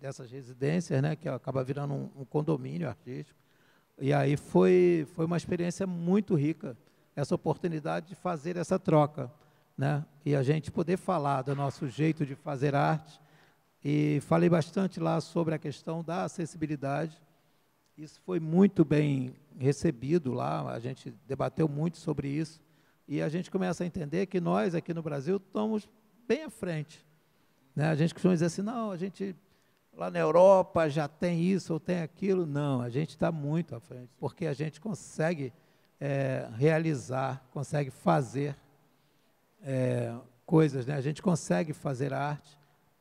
dessas residências, né, que acaba virando um condomínio artístico. E aí foi uma experiência muito rica, essa oportunidade de fazer essa troca, né? E a gente poder falar do nosso jeito de fazer arte. E falei bastante lá sobre a questão da acessibilidade Isso foi muito bem recebido lá, a gente debateu muito sobre isso, e a gente começa a entender que nós, aqui no Brasil, estamos bem à frente. Né? A gente costuma dizer assim, não, a gente lá na Europa já tem isso ou tem aquilo. Não, a gente está muito à frente, porque a gente consegue realizar, consegue fazer coisas, né? A gente consegue fazer arte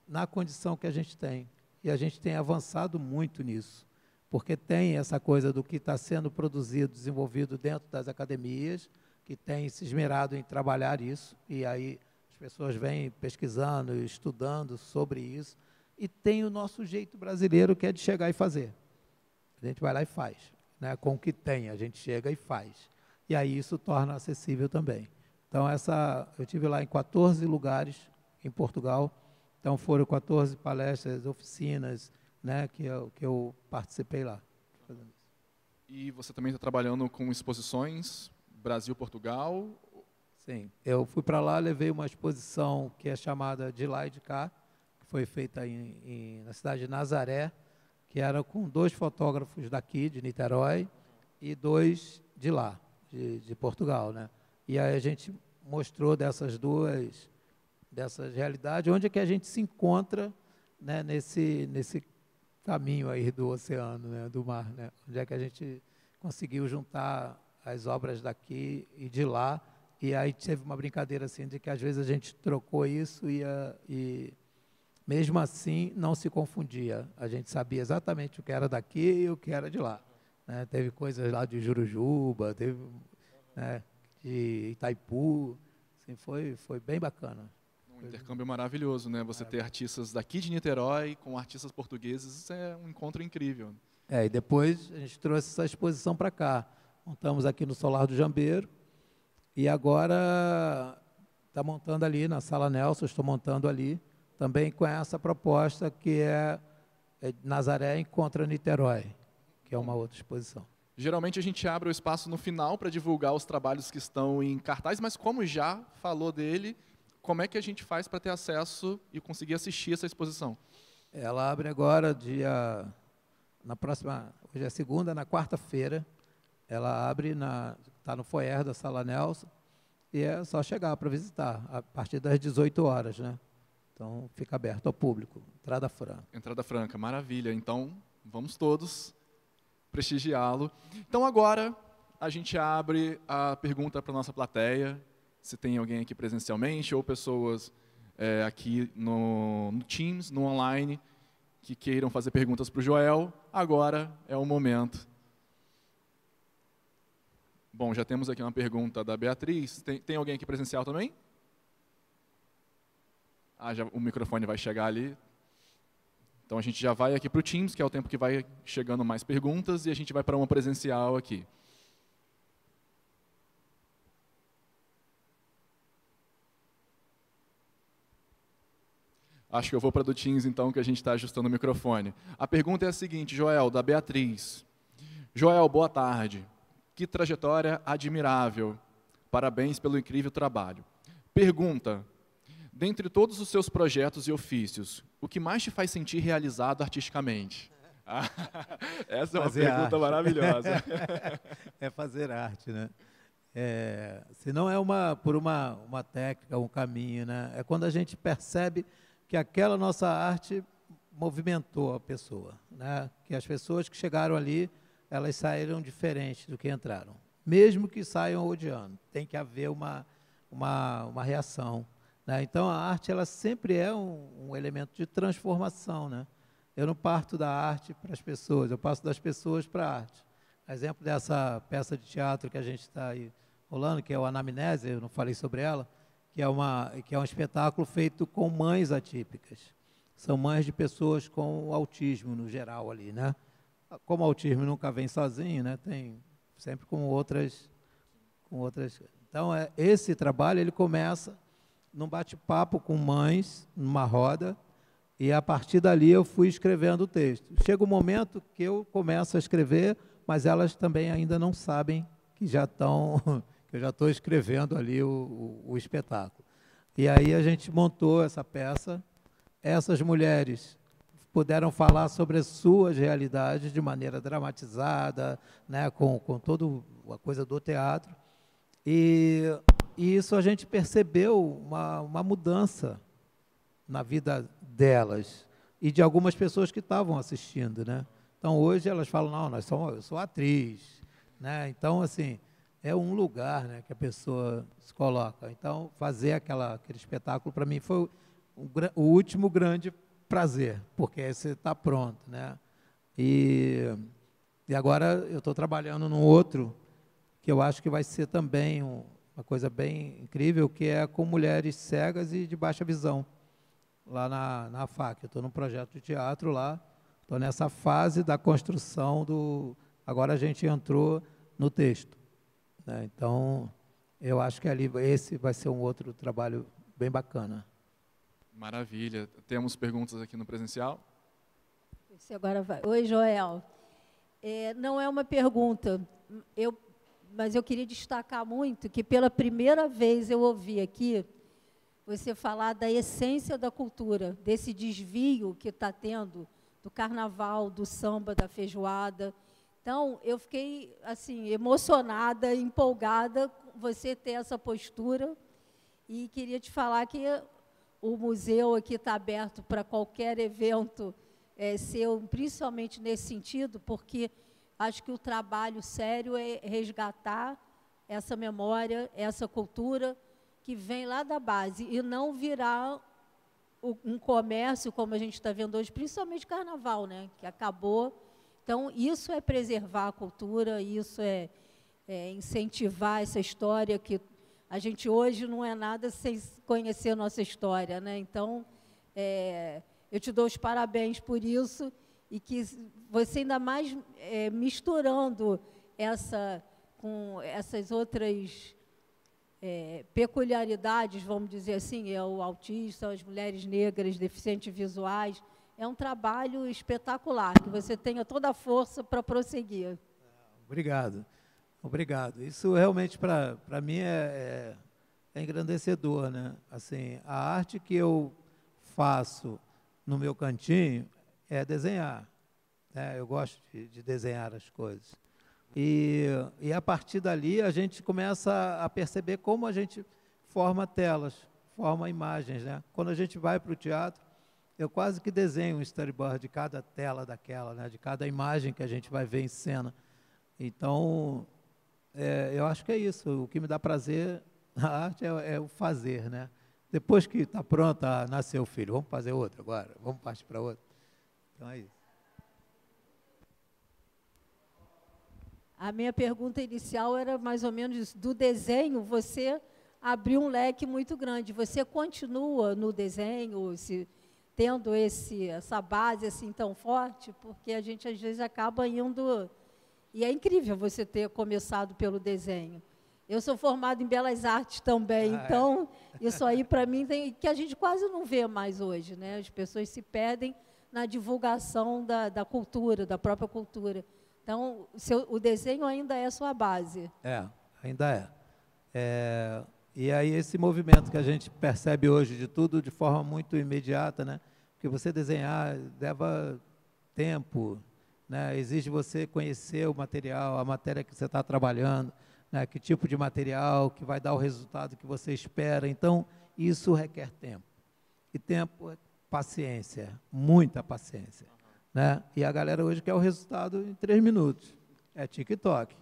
na condição que a gente tem. E a gente tem avançado muito nisso, porque tem essa coisa do que está sendo produzido, desenvolvido dentro das academias, que tem se esmerado em trabalhar isso, e aí as pessoas vêm pesquisando, estudando sobre isso, e tem o nosso jeito brasileiro, que é de chegar e fazer. A gente vai lá e faz, né? Com o que tem, a gente chega e faz. E aí isso torna acessível também. Então, eu tive lá em 14 lugares em Portugal, então foram 14 palestras, oficinas, né, que eu participei lá. E você também está trabalhando com exposições Brasil-Portugal? Sim, eu fui para lá, levei uma exposição que é chamada De Lá e de Cá, que foi feita na cidade de Nazaré, que era com 2 fotógrafos daqui, de Niterói, e 2 de lá, de Portugal, né? E aí a gente mostrou dessas realidades, onde é que a gente se encontra, né, nesse caminho aí do oceano, né, do mar, né? Onde é que a gente conseguiu juntar as obras daqui e de lá. E aí teve uma brincadeira assim de que às vezes a gente trocou isso e mesmo assim não se confundia. A gente sabia exatamente o que era daqui e o que era de lá, né? Teve coisas lá de Jurujuba, teve, né, de Itaipu, assim, foi bem bacana. Um intercâmbio maravilhoso, né? Você ter artistas daqui de Niterói com artistas portugueses, isso é um encontro incrível. E depois a gente trouxe essa exposição para cá. Montamos aqui no Solar do Jambeiro e agora está montando ali na Sala Nelson, estou montando ali, também com essa proposta que é Nazaré Encontra Niterói, que é uma outra exposição. Geralmente a gente abre o espaço no final para divulgar os trabalhos que estão em cartaz, mas como já falou dele, como é que a gente faz para ter acesso e conseguir assistir essa exposição? Ela abre agora hoje é segunda, na quarta-feira, ela abre, está no foyer da Sala Nelson, e é só chegar para visitar, a partir das 18 horas, né? Então, fica aberto ao público, entrada franca. Entrada franca, maravilha. Então, vamos todos prestigiá-lo. Então, agora, a gente abre a pergunta para a nossa plateia, se tem alguém aqui presencialmente ou pessoas aqui no Teams, no online, que queiram fazer perguntas para o Joel. Agora é o momento. Bom, já temos aqui uma pergunta da Beatriz. Tem alguém aqui presencial também? O microfone vai chegar ali. Então, a gente já vai aqui para o Teams, que é o tempo que vai chegando mais perguntas, e a gente vai para uma presencial aqui. Acho que eu vou para do Teams, então, que a gente está ajustando o microfone. A pergunta é a seguinte, Joel, da Beatriz. Joel, boa tarde. Que trajetória admirável. Parabéns pelo incrível trabalho. Pergunta, dentre todos os seus projetos e ofícios, o que mais te faz sentir realizado artisticamente? Essa é uma pergunta maravilhosa. É fazer arte, né? Se não é por uma técnica, um caminho, né? É quando a gente percebe que aquela nossa arte movimentou a pessoa, né? Que as pessoas que chegaram ali, elas saíram diferentes do que entraram. Mesmo que saiam odiando, tem que haver uma reação, né? Então, a arte, ela sempre é um elemento de transformação, né? Eu não parto da arte para as pessoas, eu passo das pessoas para a arte. Exemplo dessa peça de teatro que a gente está aí rolando, que é o Anamnese, eu não falei sobre ela, que é um espetáculo feito com mães atípicas. São mães de pessoas com autismo, no geral, ali, né? Como o autismo nunca vem sozinho, né? Tem sempre com outras. Então, esse trabalho ele começa num bate-papo com mães, numa roda, e a partir dali eu fui escrevendo o texto. Chega um momento que eu começo a escrever, mas elas também ainda não sabem que eu já estou escrevendo ali o espetáculo. E aí a gente montou essa peça. Essas mulheres puderam falar sobre as suas realidades de maneira dramatizada, né, com toda a coisa do teatro. E isso a gente percebeu uma mudança na vida delas e de algumas pessoas que estavam assistindo, né? Então, hoje elas falam, não, eu sou atriz, né? Então, assim, é um lugar, né, que a pessoa se coloca. Então, fazer aquele espetáculo, para mim, foi o último grande prazer, porque aí você está pronto, né? E agora eu estou trabalhando num outro, que eu acho que vai ser também uma coisa bem incrível, que é com mulheres cegas e de baixa visão, lá na FAC. Eu estou num projeto de teatro lá, estou nessa fase da construção agora a gente entrou no texto, né? Então, eu acho que ali esse vai ser um outro trabalho bem bacana. Maravilha. Temos perguntas aqui no presencial? Você agora vai. Oi, Joel. Não é uma pergunta, mas eu queria destacar muito que pela primeira vez eu ouvi aqui você falar da essência da cultura, desse desvio que está tendo do carnaval, do samba, da feijoada. Então, eu fiquei assim, emocionada, empolgada com você ter essa postura e queria te falar que o museu aqui está aberto para qualquer evento seu, principalmente nesse sentido, porque acho que o trabalho sério é resgatar essa memória, essa cultura que vem lá da base e não virar um comércio, como a gente está vendo hoje, principalmente carnaval, né, que acabou. Então, isso é preservar a cultura, isso é incentivar essa história que a gente hoje não é nada sem conhecer a nossa história, né? Então, eu te dou os parabéns por isso e que você ainda mais misturando com essas outras peculiaridades, vamos dizer assim, o autista, as mulheres negras, deficientes visuais, é um trabalho espetacular, que você tenha toda a força para prosseguir. Obrigado. Obrigado. Isso realmente para mim é engrandecedor, né? Assim, a arte que eu faço no meu cantinho é desenhar, né? Eu gosto de desenhar as coisas. E a partir dali a gente começa a perceber como a gente forma telas, forma imagens, né? Quando a gente vai para o teatro, eu quase que desenho um storyboard de cada tela daquela, né? De cada imagem que a gente vai ver em cena. Então, eu acho que é isso. O que me dá prazer na arte é o fazer, né? Depois que está pronto, nasceu o filho, vamos fazer outro agora, vamos partir para outro. Então é isso. A minha pergunta inicial era mais ou menos isso. Do desenho, você abriu um leque muito grande. Você continua no desenho, tendo essa base assim tão forte? Porque a gente, às vezes, acaba indo... E é incrível você ter começado pelo desenho. Eu sou formada em Belas Artes também, então, isso aí, para mim, que a gente quase não vê mais hoje, né? As pessoas se perdem na divulgação da cultura, da própria cultura. Então, o desenho ainda é a sua base. Ainda é. E aí esse movimento que a gente percebe hoje de tudo de forma muito imediata, né? Porque você desenhar leva tempo, né? Exige você conhecer o material, a matéria que você está trabalhando, né? Que tipo de material que vai dar o resultado que você espera. Então, isso requer tempo. E tempo é paciência, muita paciência. Né? E a galera hoje quer o resultado em 3 minutos. É TikTok.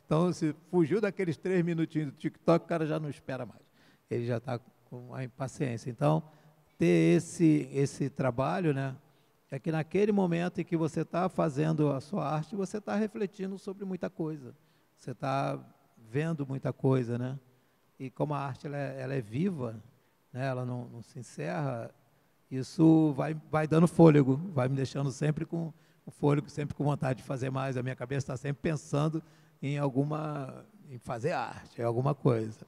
Então, se fugiu daqueles 3 minutinhos do TikTok, o cara já não espera mais. Ele já está com a impaciência. Então, ter esse trabalho, né, é que naquele momento em que você está fazendo a sua arte, você está refletindo sobre muita coisa. Você está vendo muita coisa, né? E como a arte ela é viva, né, ela não se encerra, isso vai dando fôlego, vai me deixando sempre com fôlego, sempre com vontade de fazer mais. A minha cabeça está sempre pensando em fazer arte, em alguma coisa.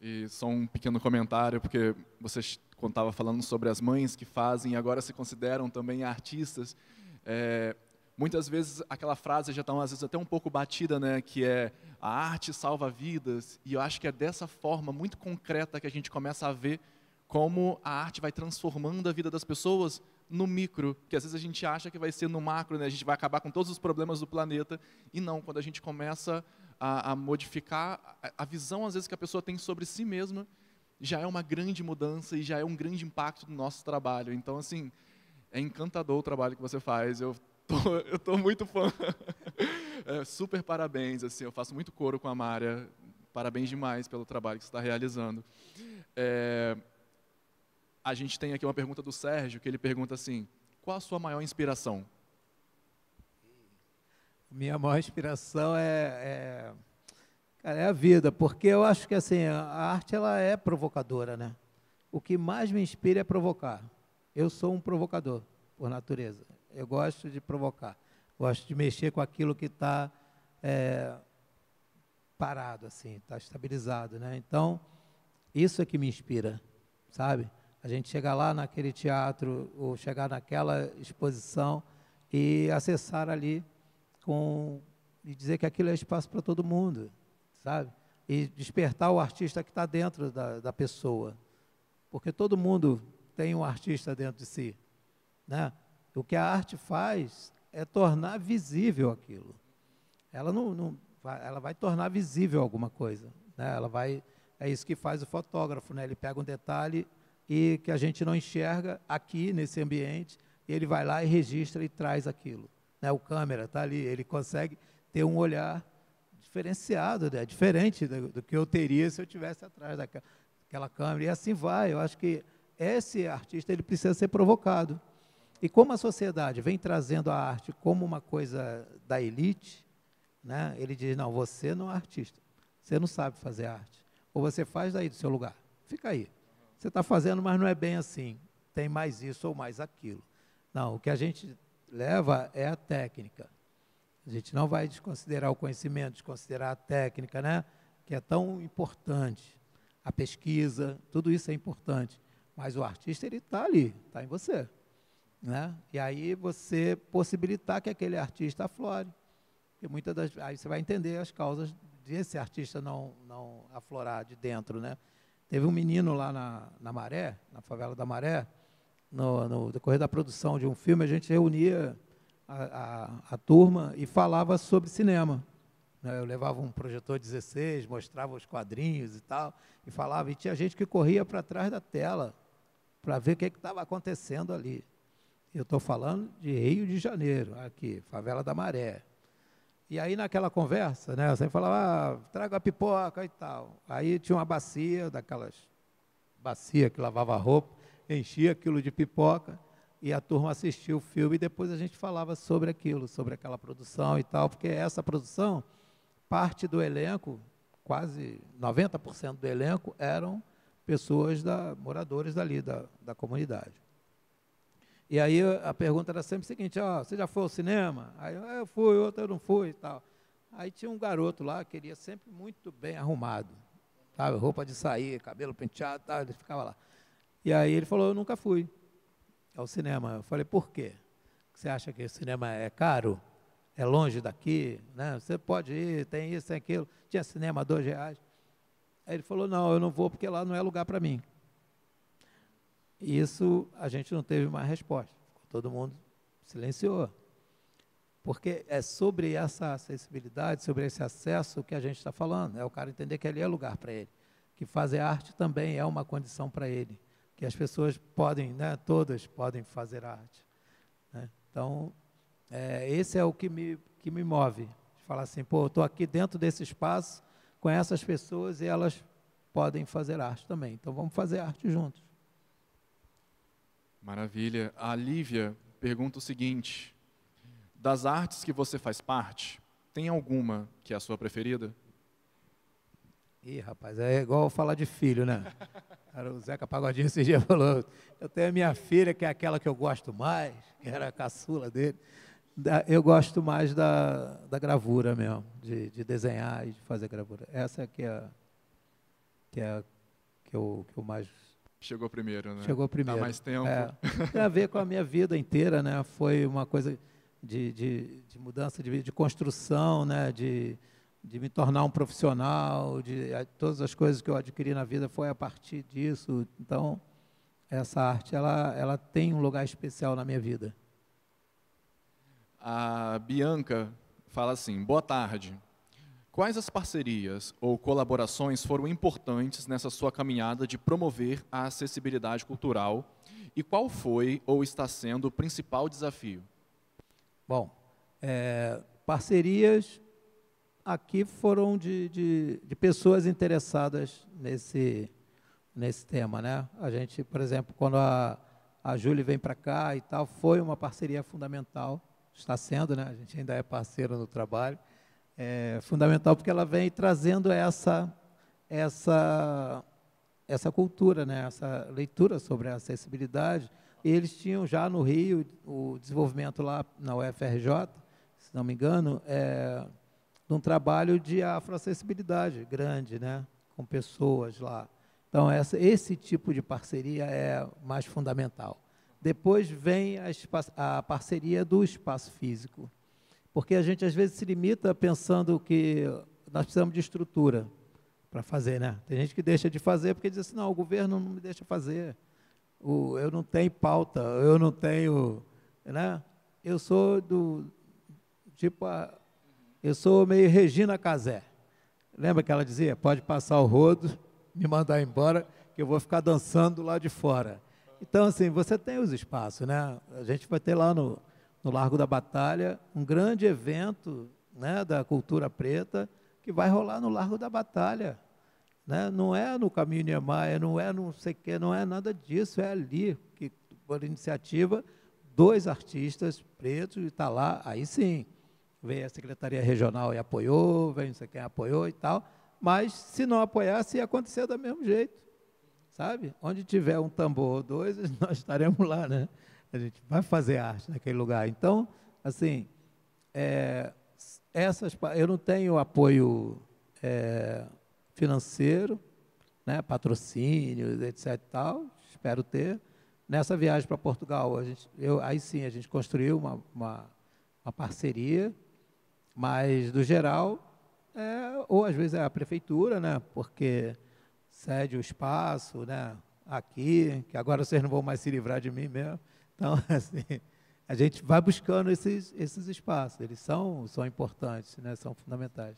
E só um pequeno comentário, porque vocês, quando estava falando sobre as mães que fazem e agora se consideram também artistas, muitas vezes aquela frase já está, às vezes, até um pouco batida, né, que é a arte salva vidas, e eu acho que é dessa forma muito concreta que a gente começa a ver como a arte vai transformando a vida das pessoas, no micro, que às vezes a gente acha que vai ser no macro, né? A gente vai acabar com todos os problemas do planeta, e não, quando a gente começa a modificar a visão, às vezes, que a pessoa tem sobre si mesma, já é uma grande mudança e já é um grande impacto no nosso trabalho. Então, assim, é encantador o trabalho que você faz, eu tô muito fã. Super parabéns, assim, eu faço muito coro com a Mária, parabéns demais pelo trabalho que você está realizando. A gente tem aqui uma pergunta do Sérgio, que ele pergunta assim, qual a sua maior inspiração? Minha maior inspiração cara, é a vida, porque eu acho que assim, a arte ela é provocadora, né? O que mais me inspira é provocar. Eu sou um provocador, por natureza. Eu gosto de provocar, gosto de mexer com aquilo que está parado, assim, está estabilizado, né? Então, isso é que me inspira, sabe? A gente chegar lá naquele teatro, ou chegar naquela exposição e acessar ali e dizer que aquilo é espaço para todo mundo, sabe? E despertar o artista que está dentro da pessoa. Porque todo mundo tem um artista dentro de si, né? O que a arte faz é tornar visível aquilo. Ela ela vai tornar visível alguma coisa, né? É isso que faz o fotógrafo, né? Ele pega um detalhe e que a gente não enxerga aqui nesse ambiente, e ele vai lá e registra e traz aquilo, né? O câmera está ali, ele consegue ter um olhar diferenciado, né? Diferente do que eu teria se eu estivesse atrás daquela câmera, e assim vai. Eu acho que esse artista ele precisa ser provocado. E como a sociedade vem trazendo a arte como uma coisa da elite, né? Ele diz, não, você não é artista, você não sabe fazer arte, ou você faz daí do seu lugar, fica aí. Você está fazendo, mas não é bem assim. Tem mais isso ou mais aquilo. Não, o que a gente leva é a técnica. A gente não vai desconsiderar o conhecimento, desconsiderar a técnica, né? Que é tão importante. A pesquisa, tudo isso é importante. Mas o artista, ele está ali, está em você, né? E aí você possibilitar que aquele artista aflore. E aí você vai entender as causas desse artista não aflorar de dentro, né? Teve um menino lá na Maré, na favela da Maré, no decorrer da produção de um filme, a gente reunia a turma e falava sobre cinema. Eu levava um projetor 16, mostrava os quadrinhos e tal, e falava, e tinha gente que corria para trás da tela para ver o que estava acontecendo ali. Eu estou falando de Rio de Janeiro, aqui, favela da Maré. E aí, naquela conversa, né, você falava, traga a pipoca e tal. Aí tinha uma bacia, daquelas bacia que lavava roupa, enchia aquilo de pipoca, e a turma assistia o filme, e depois a gente falava sobre aquilo, sobre aquela produção e tal, porque essa produção, parte do elenco, quase 90% do elenco, eram pessoas, moradores dali, da comunidade. E aí a pergunta era sempre a seguinte, você já foi ao cinema? Aí eu fui, outro eu não fui e tal. Aí tinha um garoto lá, que queria sempre muito bem arrumado, sabe? Roupa de sair, cabelo penteado, tal, ele ficava lá. E aí ele falou, eu nunca fui ao cinema. Eu falei, por quê? Você acha que o cinema é caro? É longe daqui? Né? Você pode ir, tem isso, tem aquilo. Tinha cinema a R$2. Aí ele falou, não, eu não vou porque lá não é lugar para mim. E isso a gente não teve mais resposta. Todo mundo silenciou. Porque é sobre essa acessibilidade, sobre esse acesso que a gente está falando. É o cara entender que ali é lugar para ele. Que fazer arte também é uma condição para ele. Que as pessoas podem, né, todas podem fazer arte. Né? Então, esse é o que me move. Falar assim, pô, eu estou aqui dentro desse espaço com essas pessoas e elas podem fazer arte também. Então, vamos fazer arte juntos. Maravilha. A Lívia pergunta o seguinte, das artes que você faz parte, tem alguma que é a sua preferida? Ih, rapaz, é igual falar de filho, né? O Zeca Pagodinho esse dia falou, eu tenho a minha filha, que é aquela que eu gosto mais, que era a caçula dele. Eu gosto mais da gravura mesmo, de desenhar e de fazer gravura. Essa que eu mais... Chegou primeiro, né? Chegou primeiro. Há mais tempo. Tem a ver com a minha vida inteira, né? Foi uma coisa de mudança de vida, de construção, né? De me tornar um profissional, todas as coisas que eu adquiri na vida foi a partir disso. Então, essa arte ela tem um lugar especial na minha vida. A Bianca fala assim: boa tarde. Quais as parcerias ou colaborações foram importantes nessa sua caminhada de promover a acessibilidade cultural e qual foi ou está sendo o principal desafio? Bom, parcerias aqui foram de pessoas interessadas nesse tema, né? A gente, por exemplo, quando a Júlia vem para cá e tal, foi uma parceria fundamental, está sendo, né? A gente ainda é parceiro no trabalho, fundamental porque ela vem trazendo essa cultura, né? Essa leitura sobre a acessibilidade. E eles tinham já no Rio o desenvolvimento lá na UFRJ, se não me engano, de um trabalho de afroacessibilidade grande, né? Com pessoas lá. Então, esse tipo de parceria é mais fundamental. Depois vem a parceria do espaço físico, porque a gente, às vezes, se limita pensando que nós precisamos de estrutura para fazer, né? Tem gente que deixa de fazer porque diz assim, não, o governo não me deixa fazer, eu não tenho pauta, eu não tenho... Né? Eu sou eu sou meio Regina Casé. Lembra que ela dizia, pode passar o rodo, me mandar embora, que eu vou ficar dançando lá de fora. Então, assim, você tem os espaços, né? A gente vai ter lá no Largo da Batalha um grande evento, né, da cultura preta que vai rolar no Largo da Batalha. Né? Não é no Caminho Niemeyer, não é não sei o quê, não é nada disso, é ali, que, por iniciativa, 2 artistas pretos, e está lá, aí sim, veio a Secretaria Regional e apoiou, veio não sei quem apoiou e tal, mas se não apoiasse, ia acontecer do mesmo jeito, sabe? Onde tiver um tambor ou 2, nós estaremos lá, né? A gente vai fazer arte naquele lugar. Então, assim, eu não tenho apoio financeiro, né, patrocínios, etc. e tal, espero ter. Nessa viagem para Portugal, aí sim a gente construiu uma parceria, mas, do geral, ou às vezes é a prefeitura, né, porque cede o espaço, né, aqui, que agora vocês não vão mais se livrar de mim mesmo. Então, assim, a gente vai buscando esses espaços, eles são importantes, né, são fundamentais.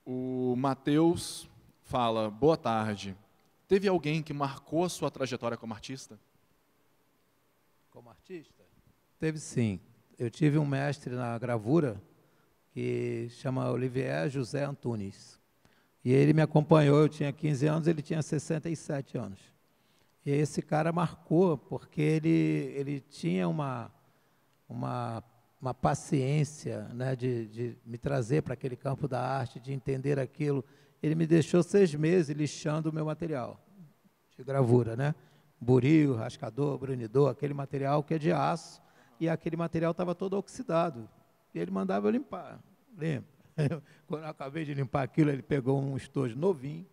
O Matheus fala, boa tarde. Teve alguém que marcou a sua trajetória como artista? Como artista? Teve sim. Eu tive um mestre na gravura que chama Olivier José Antunes. E ele me acompanhou, eu tinha 15 anos, ele tinha 67 anos. E esse cara marcou, porque ele tinha uma paciência, né, de me trazer para aquele campo da arte, de entender aquilo. Ele me deixou 6 meses lixando o meu material de gravura, né? Buril, rascador, brunidor, aquele material que é de aço, e aquele material estava todo oxidado. E ele mandava eu limpar. Limpa. Quando eu acabei de limpar aquilo, ele pegou um estojo novinho,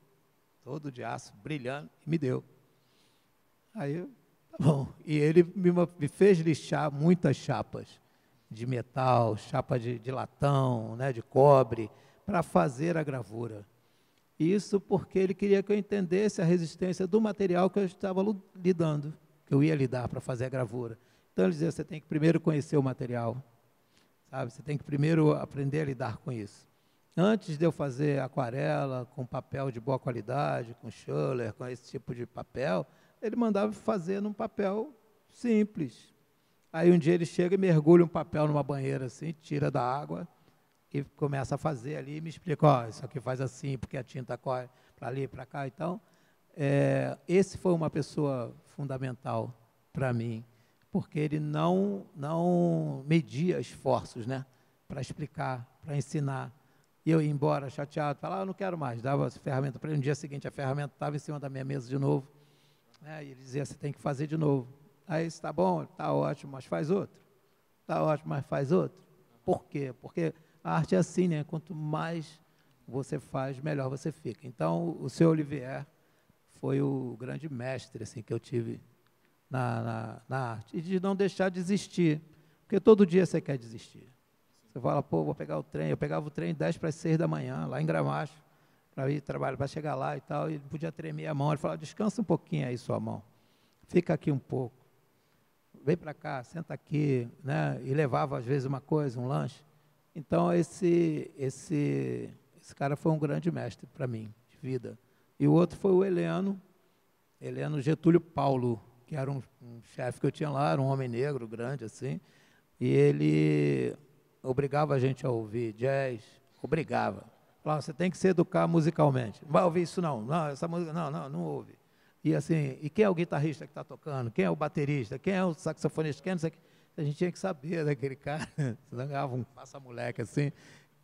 todo de aço, brilhando, e me deu. Aí, tá bom. E ele me fez lixar muitas chapas de metal, chapa de latão, né, de cobre, para fazer a gravura. Isso porque ele queria que eu entendesse a resistência do material que eu estava lidando, que eu ia lidar para fazer a gravura. Então, ele dizia, você tem que primeiro conhecer o material, sabe? Você tem que primeiro aprender a lidar com isso. Antes de eu fazer aquarela com papel de boa qualidade, com Schuller, com esse tipo de papel, ele mandava fazer num papel simples. Aí um dia ele chega e mergulha um papel numa banheira assim, tira da água e começa a fazer ali e me explica, ó, isso aqui faz assim, porque a tinta corre para ali, para cá. Então, esse foi uma pessoa fundamental para mim, porque ele não media esforços, né, para explicar, para ensinar. E eu ia embora chateado, falava, eu não quero mais, dava a ferramenta para ele. No dia seguinte, a ferramenta estava em cima da minha mesa de novo. E ele dizia, você tem que fazer de novo. Aí, está bom, está ótimo, mas faz outro. Está ótimo, mas faz outro. Por quê? Porque a arte é assim, né? Quanto mais você faz, melhor você fica. Então, o seu Olivier foi o grande mestre assim, que eu tive na arte. E de não deixar de desistir, porque todo dia você quer desistir. Você fala, pô, vou pegar o trem. Eu pegava o trem 10 para as 6 da manhã, lá em Gramacho, para ir trabalhar, para chegar lá e tal, e ele podia tremer a mão. Ele falava, descansa um pouquinho aí sua mão. fica aqui um pouco, vem para cá, senta aqui, né? E levava às vezes uma coisa, um lanche. Então esse cara foi um grande mestre para mim, de vida. E o outro foi o Heleno Getúlio Paulo, que era um chefe que eu tinha lá, era um homem negro, grande assim, e ele obrigava a gente a ouvir jazz, obrigava. Falava, você tem que se educar musicalmente. Não vai ouvir isso não, essa música, não ouve. E assim, e quem é o guitarrista que está tocando? Quem é o baterista? Quem é o saxofonista? Quem é não sei o que? A gente tinha que saber daquele cara, senão ganhava um passa-moleque assim.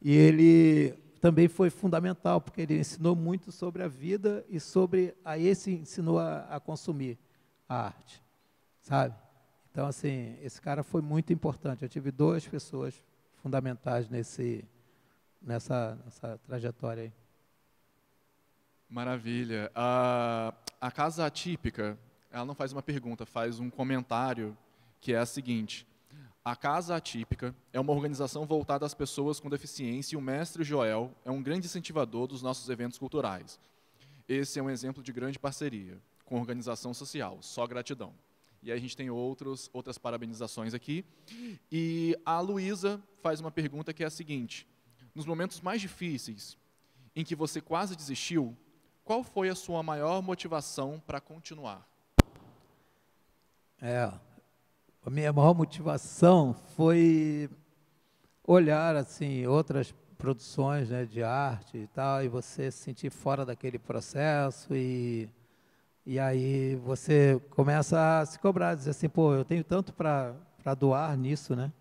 E ele também foi fundamental, porque ele ensinou muito sobre a vida e ensinou a consumir a arte, sabe? Então, assim, esse cara foi muito importante. Eu tive 2 pessoas fundamentais nessa trajetória aí. Maravilha. A Casa Atípica, ela não faz uma pergunta, faz um comentário, que é a seguinte: a Casa Atípica é uma organização voltada às pessoas com deficiência e o mestre Joel é um grande incentivador dos nossos eventos culturais. Esse é um exemplo de grande parceria com a organização social, só gratidão. E aí a gente tem outras parabenizações aqui. E a Luísa faz uma pergunta que é a seguinte: nos momentos mais difíceis, em que você quase desistiu, qual foi a sua maior motivação para continuar? A minha maior motivação foi olhar assim outras produções, né, de arte e tal, e você se sentir fora daquele processo e aí você começa a se cobrar, dizer assim, pô, eu tenho tanto para doar nisso, né?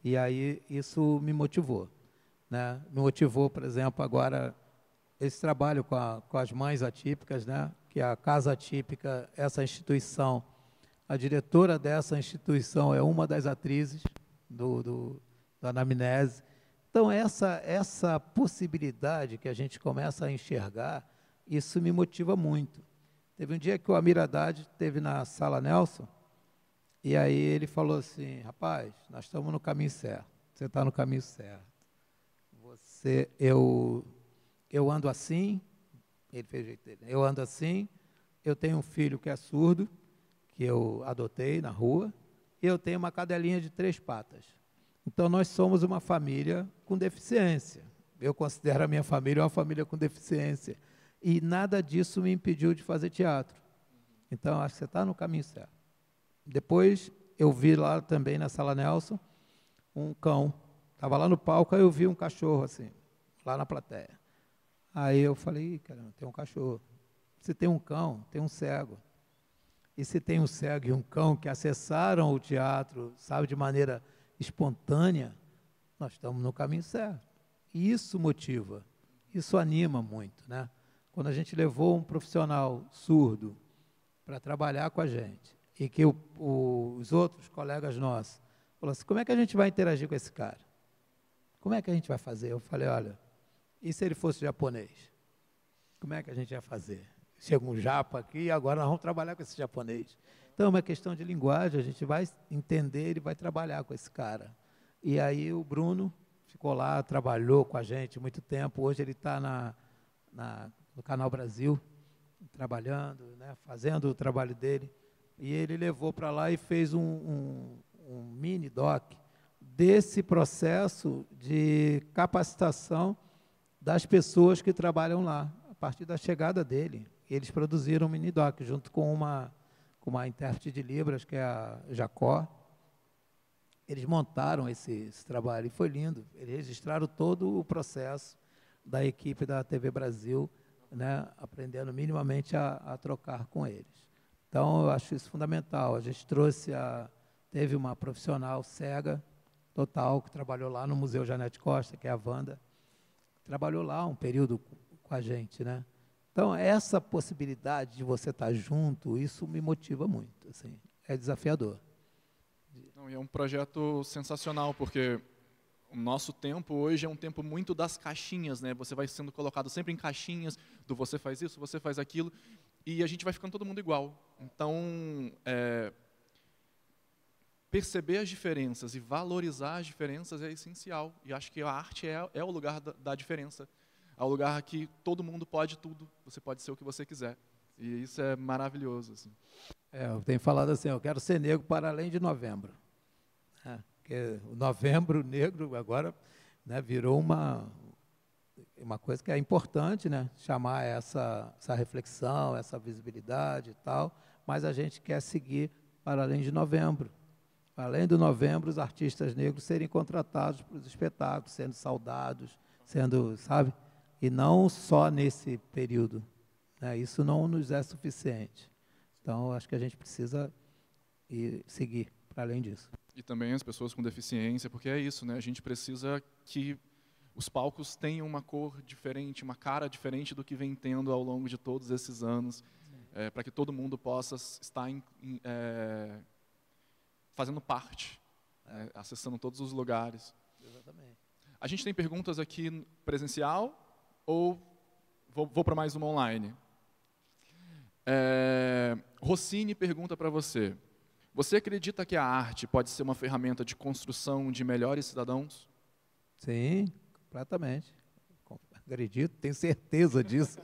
E aí isso me motivou, né? Me motivou, por exemplo, agora esse trabalho com as mães atípicas, né? Que a Casa Atípica, essa instituição, a diretora dessa instituição é uma das atrizes da Anamnese. Então, essa possibilidade que a gente começa a enxergar, isso me motiva muito. Teve um dia que o Amir Haddad esteve na Sala Nelson, e aí ele falou assim, rapaz, nós estamos no caminho certo, você está no caminho certo. Eu ando assim, ele fez o jeito dele, eu ando assim, eu tenho um filho que é surdo, que eu adotei na rua, e eu tenho uma cadelinha de 3 patas. Então, nós somos uma família com deficiência. Eu considero a minha família uma família com deficiência. E nada disso me impediu de fazer teatro. Então, acho que você está no caminho certo. Depois, eu vi lá também na Sala Nelson um cão. Estava lá no palco, aí eu vi um cachorro assim, lá na plateia. Aí eu falei, caramba, tem um cachorro. Se tem um cão, tem um cego. E se tem um cego e um cão que acessaram o teatro, sabe, de maneira espontânea, nós estamos no caminho certo. E isso motiva, isso anima muito, né? Quando a gente levou um profissional surdo para trabalhar com a gente, e que os outros colegas nossos falaram assim, como é que a gente vai interagir com esse cara? Como é que a gente vai fazer? Eu falei, olha, e se ele fosse japonês? Como é que a gente ia fazer? Chega um japa aqui e agora nós vamos trabalhar com esse japonês. Então, é uma questão de linguagem, a gente vai entender e vai trabalhar com esse cara. E aí o Bruno ficou lá, trabalhou com a gente muito tempo, hoje ele está no Canal Brasil, trabalhando, né, fazendo o trabalho dele, e ele levou para lá e fez um mini doc desse processo de capacitação das pessoas que trabalham lá, a partir da chegada dele. Eles produziram um mini doc junto com uma intérprete de Libras, que é a Jacó. Eles montaram esse trabalho e foi lindo. Eles registraram todo o processo da equipe da TV Brasil, né, aprendendo minimamente a trocar com eles. Então, eu acho isso fundamental. A gente teve uma profissional cega total, que trabalhou lá no Museu Janete Costa, que é a Wanda, trabalhou lá um período com a gente, né? Então, essa possibilidade de você estar junto, isso me motiva muito, assim, é desafiador. Não, e é um projeto sensacional, porque o nosso tempo hoje é um tempo muito das caixinhas, né? Você vai sendo colocado sempre em caixinhas, do você faz isso, você faz aquilo, e a gente vai ficando todo mundo igual. Então, perceber as diferenças e valorizar as diferenças é essencial. E acho que a arte é o lugar da diferença. É o lugar que todo mundo pode tudo. Você pode ser o que você quiser. E isso é maravilhoso, assim. Eu tenho falado assim, eu quero ser negro para além de novembro. Porque o novembro negro agora, né, virou uma coisa que é importante, né, chamar essa reflexão, essa visibilidade e tal, mas a gente quer seguir para além de novembro. Para além do novembro, os artistas negros serem contratados para os espetáculos, sendo saudados, sendo, sabe? E não só nesse período, né? Isso não nos é suficiente. Então, acho que a gente precisa seguir para além disso. E também as pessoas com deficiência, porque é isso, né? A gente precisa que os palcos tenham uma cor diferente, uma cara diferente do que vem tendo ao longo de todos esses anos, para que todo mundo possa estar fazendo parte, acessando todos os lugares. Exatamente. A gente tem perguntas aqui presencial ou vou para mais uma online? Rossini pergunta para você: você acredita que a arte pode ser uma ferramenta de construção de melhores cidadãos? Sim, completamente. Acredito, tenho certeza disso.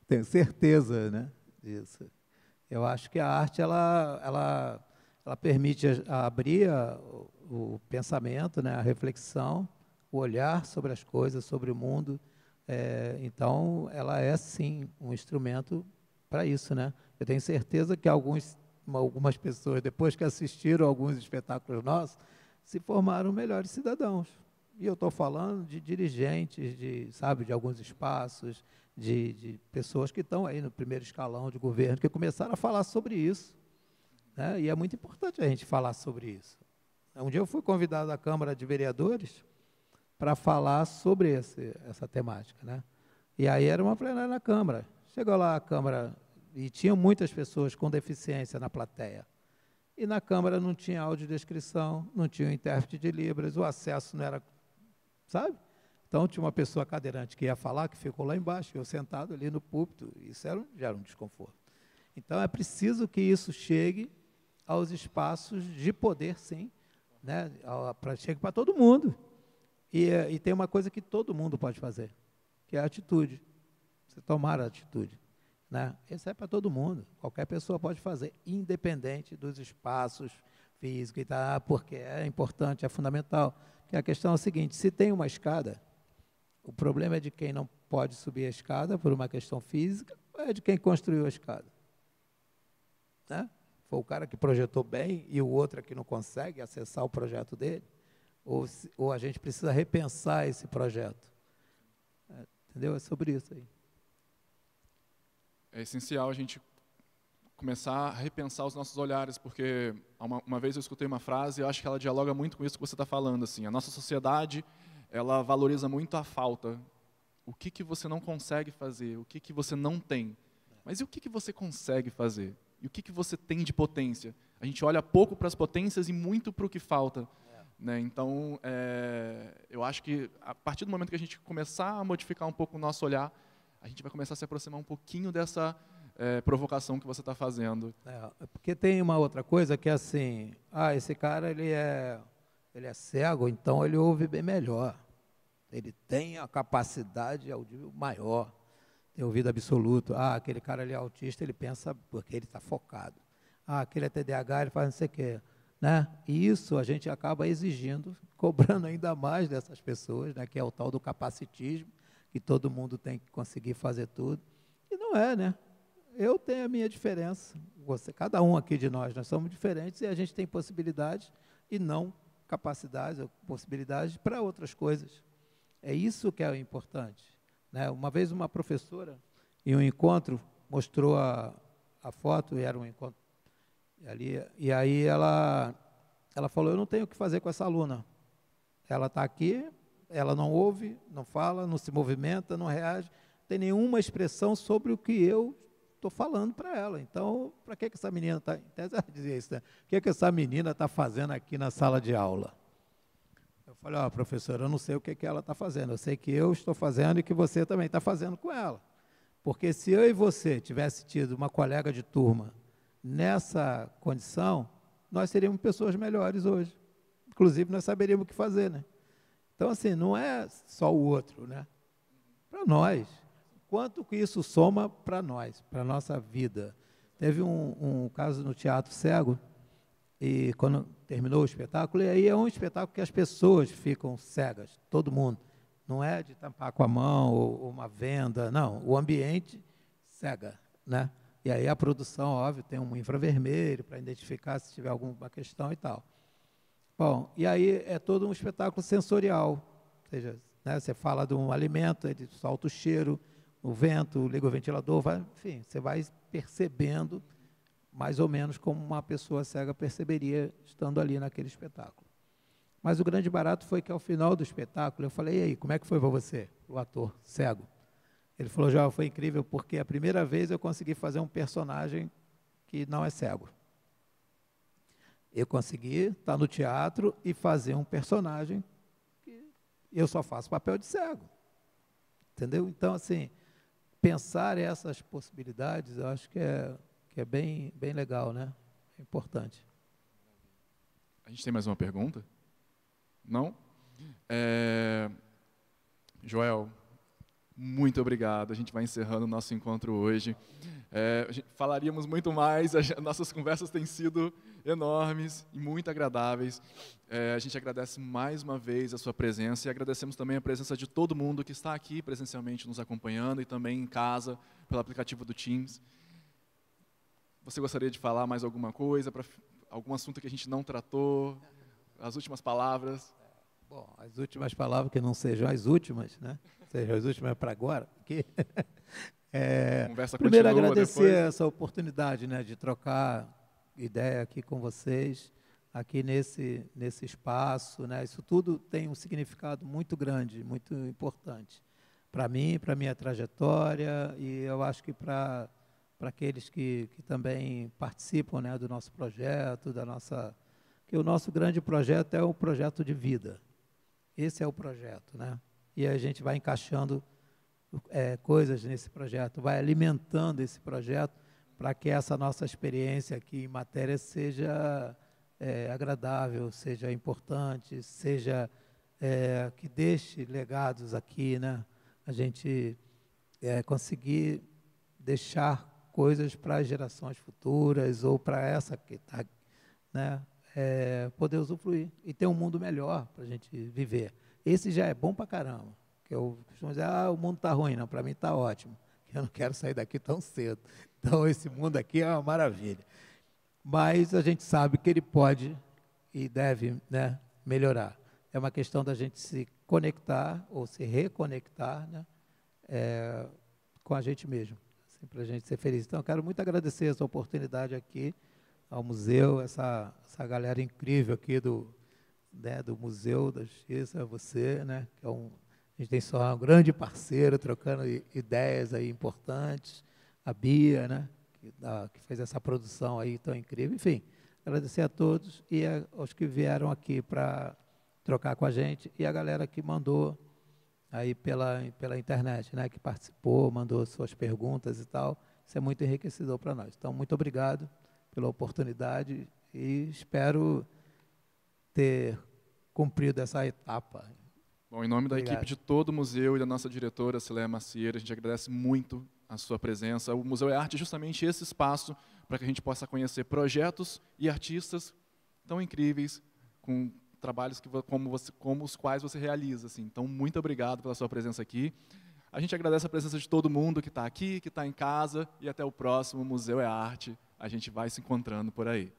Tenho certeza, né, disso. Eu acho que a arte ela permite abrir o pensamento, né, a reflexão, o olhar sobre as coisas, sobre o mundo. Então, ela é, sim, um instrumento para isso, né? Eu tenho certeza que algumas pessoas, depois que assistiram alguns espetáculos nossos, se formaram melhores cidadãos. E eu estou falando de dirigentes, de alguns espaços, de pessoas que estão aí no primeiro escalão de governo, que começaram a falar sobre isso, né? E é muito importante a gente falar sobre isso. Um dia eu fui convidado à Câmara de Vereadores para falar sobre essa temática, né? E aí era uma plenária na Câmara. Chegou lá a Câmara e tinha muitas pessoas com deficiência na plateia. E na Câmara não tinha audiodescrição, não tinha intérprete de Libras, o acesso não era, sabe? Então tinha uma pessoa cadeirante que ia falar, que ficou lá embaixo, eu sentado ali no púlpito, isso já era um desconforto. Então é preciso que isso chegue aos espaços de poder, sim, né? Chegue para todo mundo. E tem uma coisa que todo mundo pode fazer, que é a atitude. Você tomar a atitude, né? Isso é para todo mundo. Qualquer pessoa pode fazer, independente dos espaços físicos e tal, porque é importante, é fundamental. Porque a questão é a seguinte: se tem uma escada, o problema é de quem não pode subir a escada por uma questão física, ou é de quem construiu a escada, né? Foi o cara que projetou bem e o outro é que não consegue acessar o projeto dele, ou a gente precisa repensar esse projeto. Entendeu? É sobre isso aí. É essencial a gente começar a repensar os nossos olhares, porque uma vez eu escutei uma frase, eu acho que ela dialoga muito com isso que você está falando. Assim, a nossa sociedade, ela valoriza muito a falta. O que você não consegue fazer, o que você não tem. Mas e o que você consegue fazer? E o que você tem de potência? A gente olha pouco para as potências e muito para o que falta. Né? Então, eu acho que a partir do momento que a gente começar a modificar um pouco o nosso olhar, a gente vai começar a se aproximar um pouquinho dessa provocação que você está fazendo. Porque tem uma outra coisa que é assim, esse cara ele é cego, então ele ouve bem melhor. Ele tem a capacidade audível maior, tem ouvido absoluto. Aquele cara ali é autista, ele pensa porque ele está focado. Aquele é TDAH, ele faz não sei o quê. Né? E isso a gente acaba exigindo, cobrando ainda mais dessas pessoas, né? Que é o tal do capacitismo, que todo mundo tem que conseguir fazer tudo. E não é, né? Eu tenho a minha diferença, cada um aqui de nós somos diferentes e a gente tem possibilidades e não capacidades ou possibilidades para outras coisas. É isso que é o importante, né? Uma vez uma professora, em um encontro, mostrou a foto, e era um encontro ali, e aí ela falou: eu não tenho o que fazer com essa aluna. Ela está aqui, ela não ouve, não fala, não se movimenta, não reage, não tem nenhuma expressão sobre o que eu estou falando para ela. Então, para que essa menina está... Até ela dizia isso, né? O que essa menina está fazendo aqui na sala de aula? Eu falei: professora, eu não sei o que ela está fazendo, eu sei que eu estou fazendo e que você também está fazendo com ela. Porque se eu e você tivesse tido uma colega de turma nessa condição, nós seríamos pessoas melhores hoje. Inclusive, nós saberíamos o que fazer, né? Então, assim, não é só o outro, né? Para nós. Quanto que isso soma para nós, para a nossa vida? Teve um caso no Teatro Cego, e quando terminou o espetáculo, e aí é um espetáculo que as pessoas ficam cegas, todo mundo. Não é de tampar com a mão ou uma venda, não. O ambiente cega, né? E aí a produção, óbvio, tem um infravermelho para identificar se tiver alguma questão e tal. Bom, e aí é todo um espetáculo sensorial, ou seja, né, você fala de um alimento, ele solta o cheiro, o vento, liga o ventilador, enfim, você vai percebendo mais ou menos como uma pessoa cega perceberia estando ali naquele espetáculo. Mas o grande barato foi que, ao final do espetáculo, eu falei, e aí, como é que foi para você, o ator cego? Ele falou, João, foi incrível, porque a primeira vez eu consegui fazer um personagem que não é cego. Eu consegui estar no teatro e fazer um personagem que eu só faço papel de cego. Entendeu? Então, assim, pensar essas possibilidades, eu acho que é bem legal, né? É importante. A gente tem mais uma pergunta? Não? Joel, muito obrigado. A gente vai encerrando o nosso encontro hoje. Falaríamos muito mais, nossas conversas têm sido enormes e muito agradáveis. A gente agradece mais uma vez a sua presença e agradecemos também a presença de todo mundo que está aqui presencialmente nos acompanhando e também em casa, pelo aplicativo do Teams. Você gostaria de falar mais alguma coisa, algum assunto que a gente não tratou? As últimas palavras? Bom, as últimas palavras que não sejam as últimas, né? Sejam as últimas para agora. Conversa primeiro, continua agradecer depois. essa oportunidade, né, de trocar ideia aqui com vocês, aqui nesse espaço, né? Isso tudo tem um significado muito grande, muito importante para mim, para a minha trajetória, e eu acho que para aqueles que também participam, né, do nosso projeto, que o nosso grande projeto é o projeto de vida. Esse é o projeto, né? E a gente vai encaixando coisas nesse projeto, vai alimentando esse projeto para que essa nossa experiência aqui em matéria seja agradável, seja importante, seja que deixe legados aqui, né? A gente conseguir deixar coisas para as gerações futuras ou para essa que está, né? Poder usufruir e ter um mundo melhor para a gente viver. Esse já é bom para caramba. Que eu costumo dizer, o mundo está ruim. Não, para mim está ótimo. Eu não quero sair daqui tão cedo. Então, esse mundo aqui é uma maravilha. Mas a gente sabe que ele pode e deve, né, melhorar. É uma questão da gente se conectar ou se reconectar, né, com a gente mesmo, assim, para a gente ser feliz. Então, eu quero muito agradecer essa oportunidade aqui ao museu, essa galera incrível aqui do Museu da Justiça, você, né, que a gente tem só um grande parceiro, trocando ideias aí importantes, a Bia, né, que fez essa produção aí tão incrível. Enfim, agradecer a todos e aos que vieram aqui para trocar com a gente e a galera que mandou aí pela internet, né, que participou, mandou suas perguntas e tal. Isso é muito enriquecedor para nós. Então, muito obrigado pela oportunidade e espero ter cumprido essa etapa. Bom, em nome da Obrigado. equipe de todo o museu e da nossa diretora, Cileia Macieira, a gente agradece muito a sua presença. O Museu é Arte é justamente esse espaço para que a gente possa conhecer projetos e artistas tão incríveis, com trabalhos como os quais você realiza. Assim. Então, muito obrigado pela sua presença aqui. A gente agradece a presença de todo mundo que está aqui, que está em casa, e até o próximo Museu é Arte. A gente vai se encontrando por aí.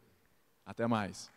Até mais.